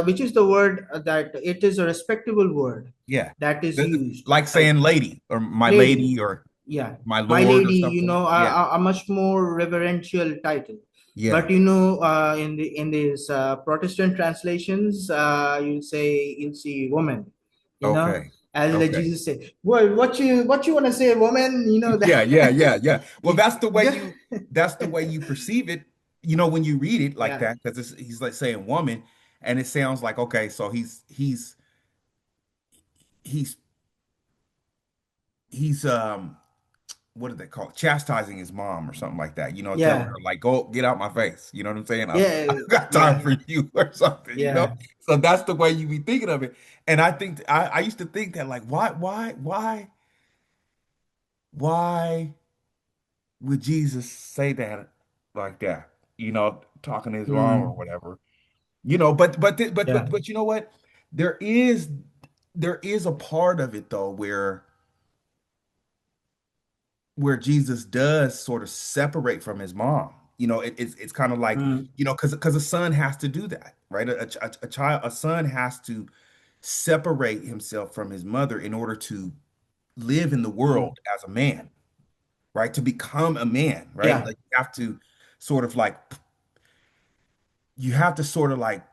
which is the word that it is a respectable word Yeah. that is The- used, like like saying lady or my lady. lady or Yeah, my my lord or lady, something. Yeah. a much more reverential title. Yeah. But in these Protestant translations, you'll see woman, you know Okay. As like Okay. Jesus said, well, what you want to say, woman? Yeah, yeah, That. yeah, yeah. Well, You- that's the way you perceive it, when you read it like yeah, that, because he's like saying woman, and it sounds like, okay, so he's he's what did they call it? Chastising his mom or something like that, telling yeah, her like, go get out my face. You know what I'm saying? yeah, I've got time yeah, for you or something. yeah. So that's the way you be thinking of it. And I think I used to think that, like, why would Jesus say that like that? Talking to his mom or Hmm. whatever. But you know what? There is there is a part of it though where Jesus does sort of separate from his mom. It's kind of like, Hmm. because a son has to do that, right? A son has to separate himself from his mother in order to live in the Hmm. world as a man, right? To become a man, right? Yeah. Like sort of like you have to sort of like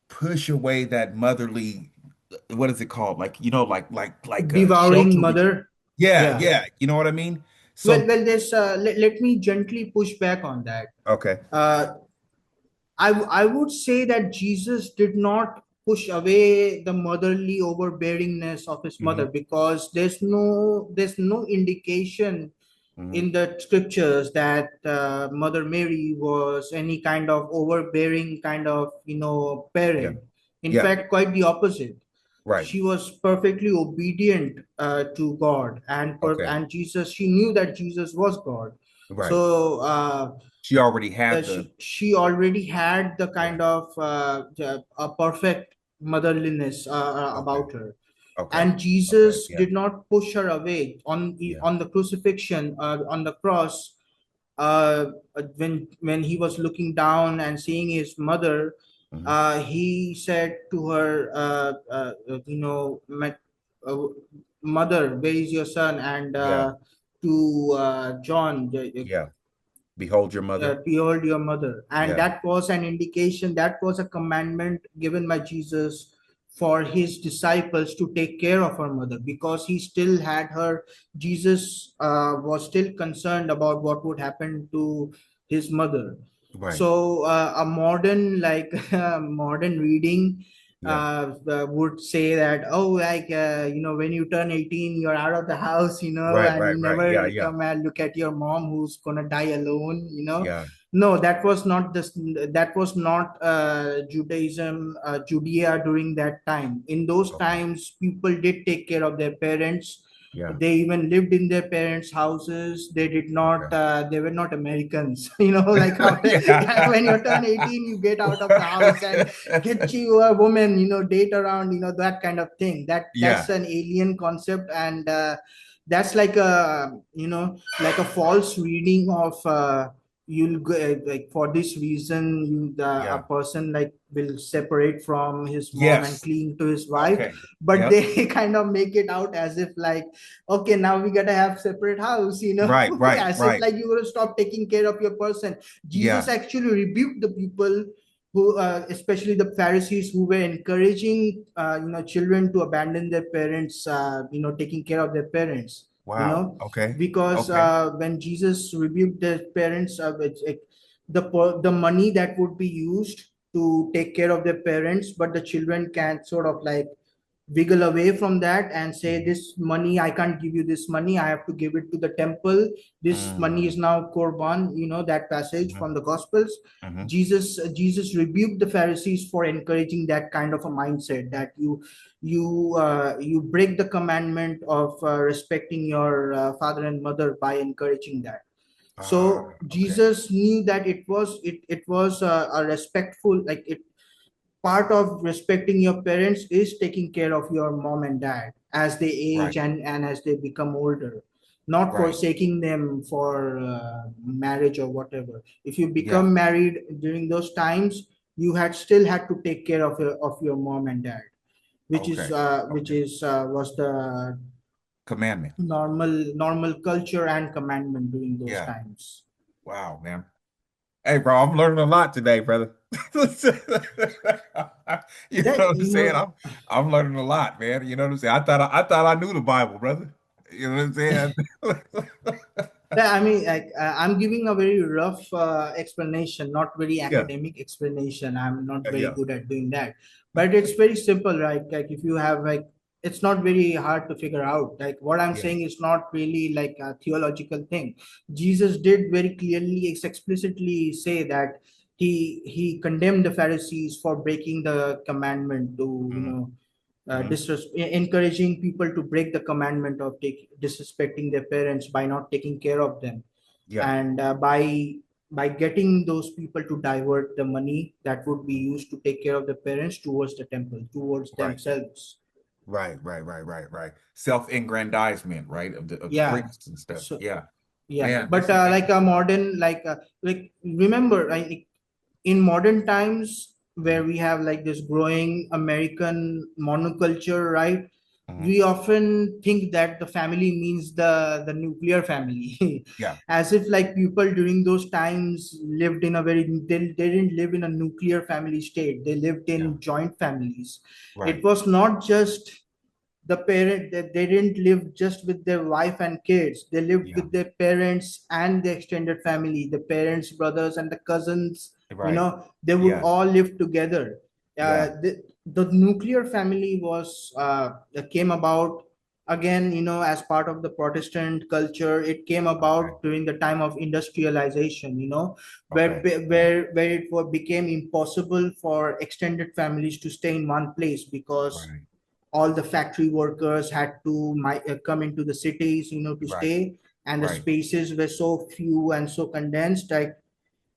push away that motherly, what is it called? Like, Devouring sheltering. mother. Yeah, Yeah. yeah. You know what I mean? Well, So, well, let me gently push back on that. okay. Uh, I would say that Jesus did not push away the motherly overbearingness of his mother, Hmm. because there's no indication Hmm. in the scriptures that Mother Mary was any kind of overbearing kind of Yeah. parent. In Yeah. fact, quite the opposite. Right. She was perfectly obedient to God, Okay. and Jesus. She knew that Jesus was God. Right. So She already had the, she already had the yeah. kind of a perfect motherliness Okay. about her, Okay. and Okay. Jesus Yeah. did not push her away Yeah. on the crucifixion, on the cross. When he was looking down and seeing his mother, Hmm. he said to her, uh, mother, where is your son? And Yeah. to John, Yeah. Behold your mother. behold your mother. And Yeah. that was an indication, that was a commandment given by Jesus for his disciples to take care of her mother, because he still had her. Jesus was still concerned about what would happen to his mother. Right. So a modern, like modern reading Yeah. would say that, oh, like when you turn 18, you're out of the house, Right. and Right. you Right. Yeah. never Yeah. come and look at your mom who's gonna die alone. Yeah. No, that was not Judaism, Judea during that time. In those Okay. times, people did take care of their parents. Yeah. They even lived in their parents' houses. They did not. Okay. They were not Americans. Like how Yeah. when you turn 18, you get out of the house and get you a woman. Date around. That kind of thing. That's Yeah. an alien concept, and that's like a false reading of. You'll go, like, for this reason, a Yeah. person like will separate from his mom and Yes. cling to his wife, Okay. but Yep. they kind of make it out as if like, okay, now we gotta have separate house, Right. Right. as if Right. like you gotta stop taking care of your person. Jesus Yeah. actually rebuked the people who, especially the Pharisees, who were encouraging children to abandon their parents, taking care of their parents, you Wow. know Okay. because Okay. when Jesus rebuked their parents, the money that would be used to take care of their parents, but the children can sort of like wiggle away from that and say, Mhm. this money, I can't give you this money, I have to give it to the temple. This money is Mm. now korban, that passage Mhm. from the Gospels. Mhm. Jesus rebuked the Pharisees for encouraging that kind of a mindset, that you break the commandment of respecting your father and mother by encouraging that. Ah, So okay. Jesus knew that it was a respectful, like, it part of respecting your parents is taking care of your mom and dad as they age, Right. and as they become older, not Right. forsaking them for marriage or whatever. If you Yeah. become married during those times, you had still had to take care of your mom and dad, which is Okay. Okay. was the Commandment. normal culture and commandment during those Yeah. times. Wow, man. Hey, bro, I'm learning a lot today, brother. You know That what I'm saying? I'm learning a lot, man. You know what I'm saying? I thought I knew the Bible, brother. You know what I'm saying? Yeah, I mean, like, I'm giving a very rough explanation, not very Yeah, academic explanation. I'm not very yeah, good at doing that, but it's very simple, right? Like, if you have like, it's not very hard to figure out. Like, what I'm yeah. saying is not really like a theological thing. Jesus did very clearly, explicitly say that he condemned the Pharisees for breaking the commandment to, Hmm. Hmm. encouraging people to break the commandment of disrespecting their parents by not taking care of them, Yeah, and by getting those people to divert the money that would be used to take care of the parents towards the temple, towards right, themselves. right. Self-aggrandizement, right, of the Yeah. priests and stuff. So Yeah, yeah, man, but this is like a interesting. modern, like remember, in modern times where Hmm. we have like this growing American monoculture, right? Hmm. We often think that the family means the nuclear family, Yeah, as if like people during those times lived in a very, they didn't live in a nuclear family state. They lived yeah, in joint families. It right. was not just the parent, that they didn't live just with their wife and kids. They lived Yeah, with their parents and the extended family, the parents, brothers, and the cousins. right. They would Yeah, all live together. yeah. The nuclear family was came about again, as part of the Protestant culture. It came Okay, about during the time of industrialization, where okay. Yeah, became impossible for extended families to stay in one place, because right, all the factory workers had to come into the cities, to right, stay, and the right. spaces were so few and so condensed. Like,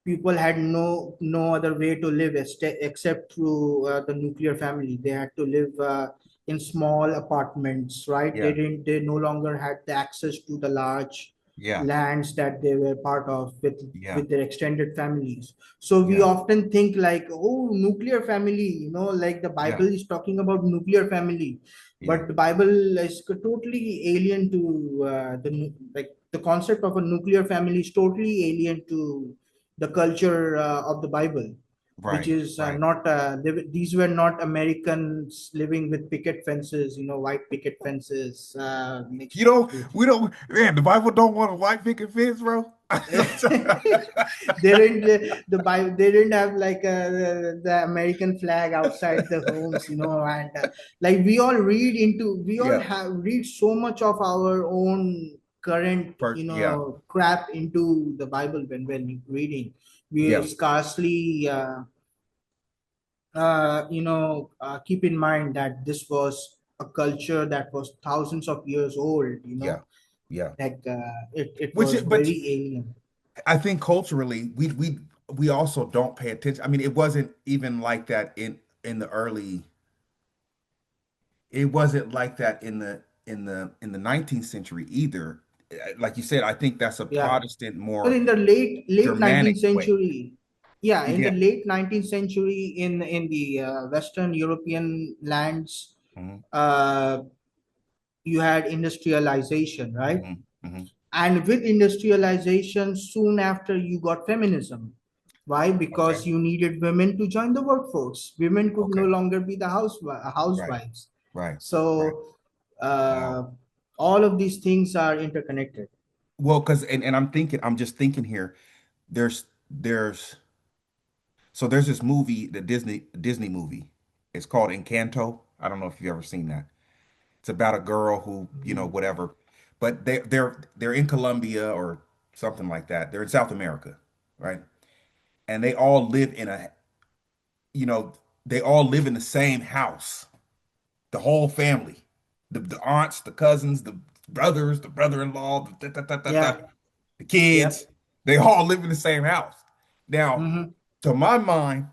people had no other way to live except through the nuclear family. They had to live in small apartments, right? Yeah, They no longer had the access to the large yeah, lands that they were part of yeah, with their extended families. So we yeah, often think like, oh, nuclear family, like the yeah, Bible is talking about nuclear family, yeah. but the Bible is totally alien to like the concept of a nuclear family is totally alien to the culture of the Bible, which Right, is right. not these were not Americans living with picket fences, white picket fences You next know, to. we don't, man, the Bible don't want a white picket fence, bro. They didn't the Bible, they didn't have like the American flag outside the homes, and like we all Yeah, have read so much of our own current, yeah, crap into the Bible. When reading, we yeah, scarcely keep in mind that this was a culture that was thousands of years old, yeah, yeah. like it Which, was but very alien. I think culturally, we also don't pay attention. I mean, it wasn't even like that in the early. It wasn't like that in the 19th century either. Like you said, I think that's a Yeah. Protestant, Well, more in the late 19th Germanic way. century, yeah, in the Yeah. late 19th century, in the Western European lands, Hmm. uh, you had industrialization, right? Hmm. Hmm. And with industrialization, soon after, you got feminism. Why? Okay. Because you needed women to join the workforce. Women could no Okay. longer be the Right. housewives. Right. Right. So Wow. uh, all of these things are interconnected. Well, because and I'm just thinking here. There's there's this movie, the Disney movie. It's called Encanto. I don't know if you've ever seen that. It's about a girl who, whatever, but they're in Colombia or something like that. They're in South America, right? And you know, they all live in the same house. The whole family, the aunts, the cousins, the brothers, the brother-in-law, Yeah. the Yep. kids, they all live in the same house. Now, Hmm. to my mind,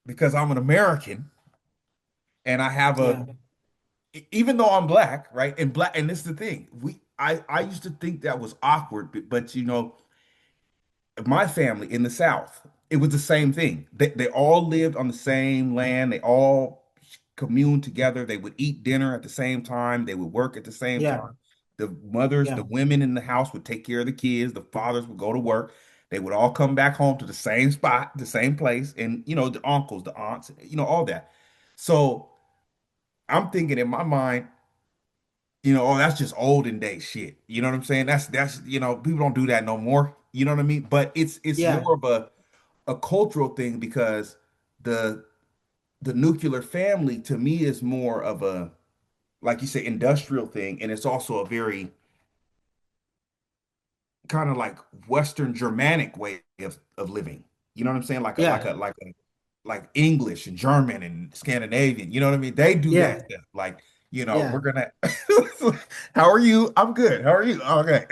because I'm an American and I have Yeah. even though I'm black, right? And this is the thing. I used to think that was awkward, but my family in the South, it was the same thing. They all lived on the same land. They all communed together. They would eat dinner at the same time. They would work at the same Yeah. time. The mothers, Yeah. the women in the house would take care of the kids. The fathers would go to work. They would all come back home to the same spot, the same place, and the uncles, the aunts, all that. So I'm thinking in my mind, oh, that's just olden day shit. You know what I'm saying? That's people don't do that no more. You know what I mean? But it's Yeah, more of a cultural thing because the the nuclear family to me is more of a, like you say, industrial thing, and it's also a very kind of like Western Germanic way of living. You know what I'm saying? yeah, Like English and German and Scandinavian. You know what I mean? They do that yeah, stuff. Like, we're yeah, gonna how are you? I'm good. How are you? Okay.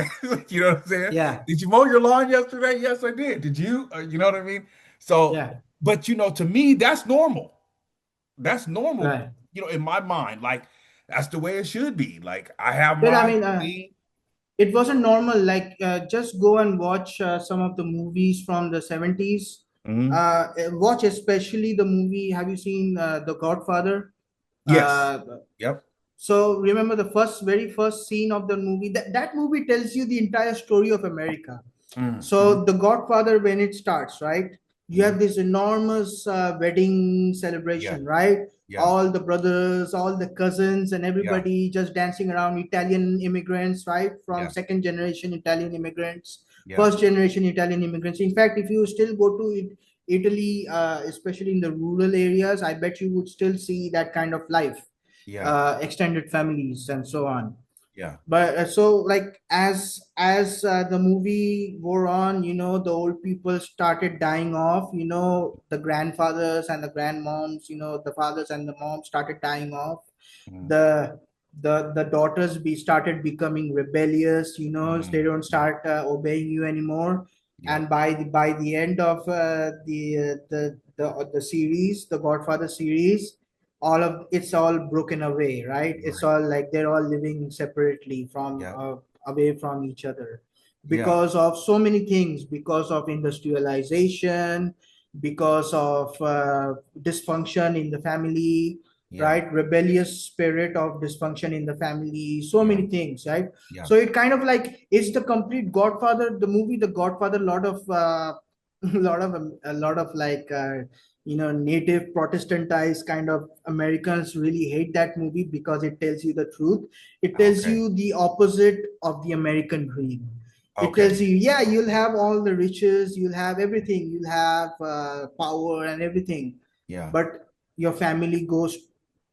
You know what I'm saying? yeah, Did you mow your lawn yesterday? Yes, I did. Did you? You know what I mean? So, yeah, but to me, that's normal. That's normal, right. in my mind. Like, that's the way it should be. Like, I have Well, I my mean, thing. it wasn't normal. Like, just go and watch some of the movies from the 70s. Mhm. Watch especially the movie. Have you seen The Godfather? Yes. Uh, Yep. so remember the very first scene of the movie. That movie tells you the entire story of America. Hmm. So the Godfather, when it starts, right, you Hmm. have this enormous wedding Yeah. celebration, right? Yeah. All the brothers, all the cousins, and Yeah. everybody just dancing around. Italian immigrants, right, from Yeah. second generation Italian immigrants, Yeah. first generation Italian immigrants. In fact, if you still go to Italy, especially in the rural areas, I bet you would still see that kind of life, Yeah. extended families, and so on. Yeah. But so, like, as the movie wore on, the old people started dying off. The grandfathers and the grandmoms, the fathers and the moms started dying off. Hmm. The the the daughters started becoming rebellious. They Hmm. don't Yep. start obeying you anymore. Yep. And by the end of the series, the Godfather series, it's all broken away, right? It's Right. all like they're all living separately from Yep. away from each other, Yeah. because of so many things, because of industrialization, because of dysfunction in the family, Yeah. right? Rebellious spirit of dysfunction in the family, so Yeah. many things, right? Yeah. So it kind of like it's the complete Godfather, the movie The Godfather. A lot of like native Protestantized kind of Americans really hate that movie because it tells you the truth. It tells Okay. you the opposite of the American dream. It tells Okay. you, yeah, you'll have all the riches, you'll have everything, you'll have power and everything, Yeah. but your family goes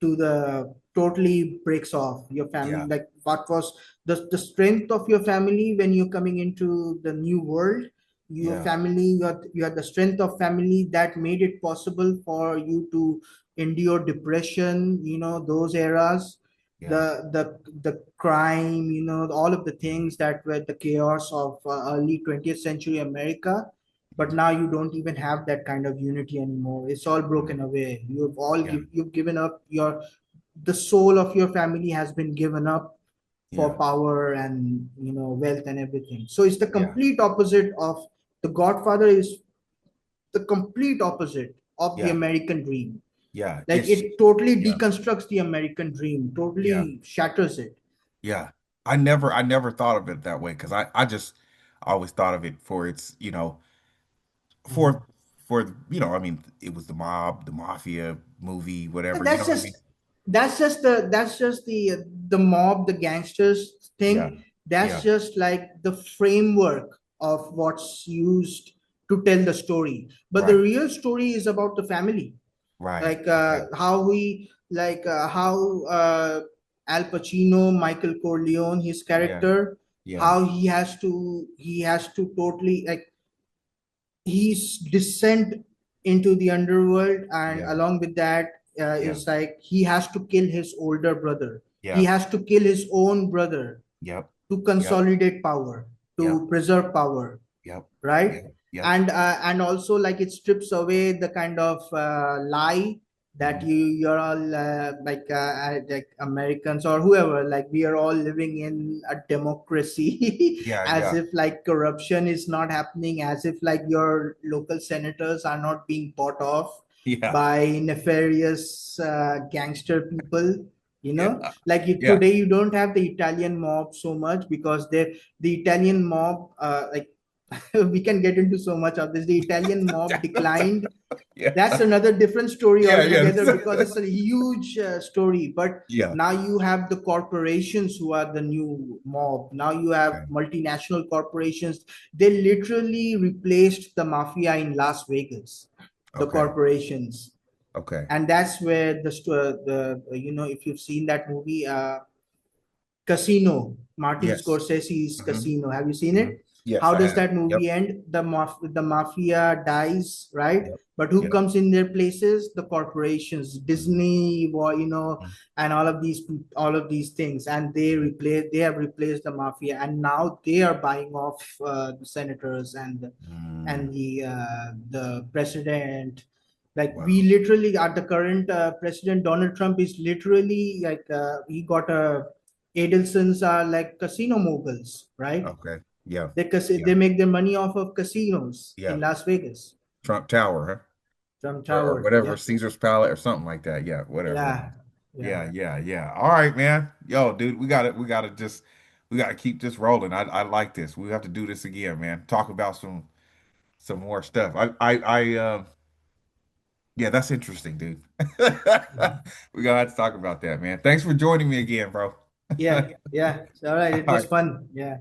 to the totally breaks off. Your family, Yeah. like, what was the strength of your family when you're coming into the new world? Your Yeah. family, you had the strength of family that made it possible for you to endure depression, those eras, Yeah. the crime, all of the things that were the chaos of early 20th century America. But Mhm. now you don't even have that kind of unity anymore. It's all Mhm. broken away. Yeah. You've given up the soul of your family has been given up for Yeah. power and wealth and everything. So it's the Yeah. complete opposite of The Godfather. Is the complete opposite of the Yeah. American dream. Yeah. Like, it totally Yeah. deconstructs the American dream, Yeah. totally shatters it. Yeah. I never thought of it that way because I always thought of it for its, Mhm. for I mean, it was the mob, the mafia movie, whatever, you know That's what I mean? just that's just the mob, the gangsters Yeah. thing. That's Yeah. just like the framework of what's used to tell the story. But the Right. real story is about the family, Right. like Okay. how Al Pacino, Michael Corleone, his Yeah. character, Yeah. how he has to totally, like, his descent into the underworld, and Yeah. along with that Yeah. is like he has to kill his older brother. He Yeah. has to kill his own brother Yep. to Yep. consolidate power, Yep. to preserve power, Yep. right? Yep. Yep. And also, like, it strips away the kind of lie that Mhm. you're all like Americans or whoever, like, we are all living in a democracy, Yeah. as Yeah. if like corruption is not happening, as if like your local senators are not being bought off Yeah. by nefarious gangster people. Yeah. Like, Yeah. today you don't have the Italian mob so much because the Italian mob, like, We can get into so much of this. The Italian mob declined. Yeah. That's another different story Yeah, yeah. altogether, because it's a huge story. But Yeah. now you have the corporations who are the new mob. Now you have Okay. multinational corporations. They literally replaced the mafia in Las Vegas, the Okay. corporations. Okay. And that's where the if you've seen that movie, Casino, Martin Yes. Scorsese's Hmm. Casino. Have you seen Hmm. it? Yes, How I does have. that Yep. movie end? The mafia dies, right? Yep. But who Yep. comes in their places? The corporations, Hmm. Disney, and all of these things, and they have replaced the mafia, and now they are buying off the senators Mm. and the president. Like, we Wow. literally, at the current president Donald Trump is literally like, he got a Adelsons are like casino moguls, right? Okay. Yeah. They Yeah. make their money off of casinos Yeah. in Las Vegas. Trump Tower, huh? Trump Or Tower. whatever, Yep. Caesar's Palace or something like that. Yeah, whatever, Yeah. man. Yeah. Yeah, yeah, yeah. All right, man. Yo, dude, we gotta keep this rolling. I like this. We have to do this again, man. Talk about some more stuff. Yeah, that's interesting, dude. We gotta have to talk about that, man. Thanks for joining me again, bro. All Yeah. Yeah. All right. It was right. fun. Yeah.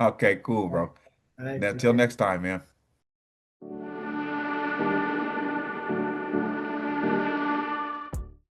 Okay, cool, All right. bro. All right. Now, Take until care. next time, man.